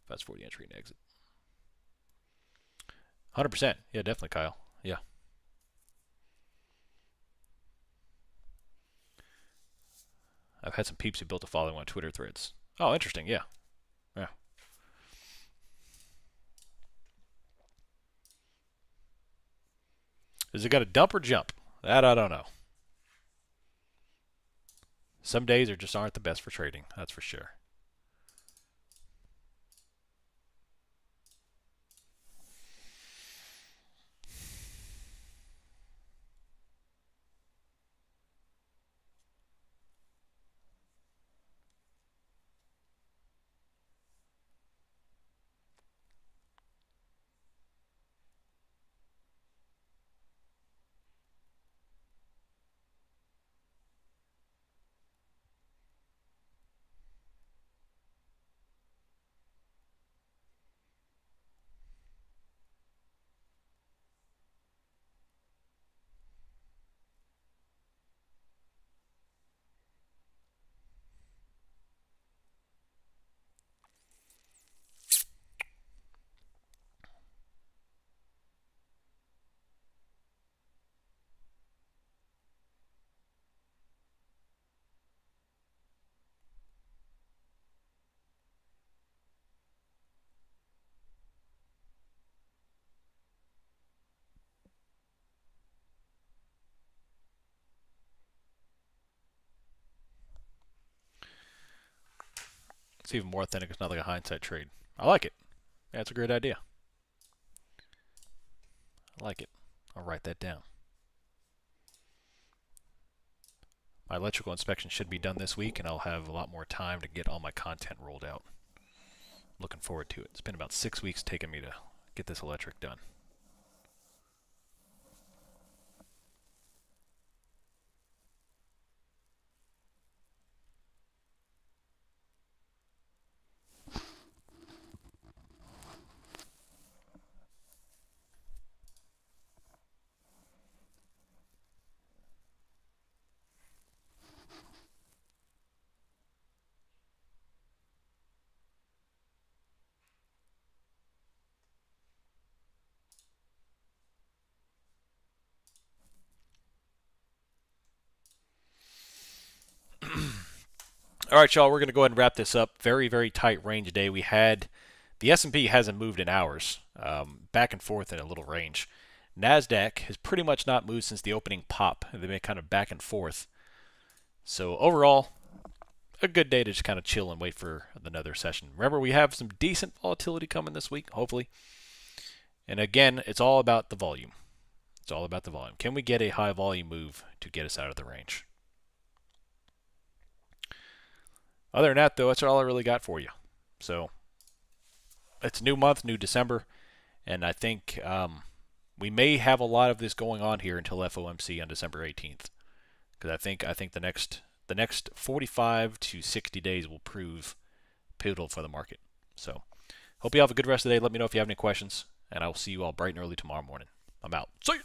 Fast forward the entry and exit. 100%. Yeah, definitely, Kyle. Yeah. I've had some peeps who built a following on Twitter threads. Oh, interesting. Yeah. Yeah. Is it got to dump or jump? That I don't know. Some days just aren't the best for trading. That's for sure. It's even more authentic. It's not like a hindsight trade. I like it. Yeah, it's a great idea. I like it. I'll write that down. My electrical inspection should be done this week, and I'll have a lot more time to get all my content rolled out. Looking forward to it. It's been about 6 weeks taking me to get this electric done. All right, y'all, we're going to go ahead and wrap this up. Very, very tight range day. We had the S&P hasn't moved in hours, back and forth in a little range. NASDAQ has pretty much not moved since the opening pop. They've been kind of back and forth. So overall, a good day to just kind of chill and wait for another session. Remember, we have some decent volatility coming this week, hopefully. And again, it's all about the volume. It's all about the volume. Can we get a high volume move to get us out of the range? Other than that, though, that's all I really got for you. So it's new month, new December, and I think we may have a lot of this going on here until FOMC on December 18th, because I think the next 45 to 60 days will prove pivotal for the market. So, hope you have a good rest of the day. Let me know if you have any questions, and I will see you all bright and early tomorrow morning. I'm out. See you.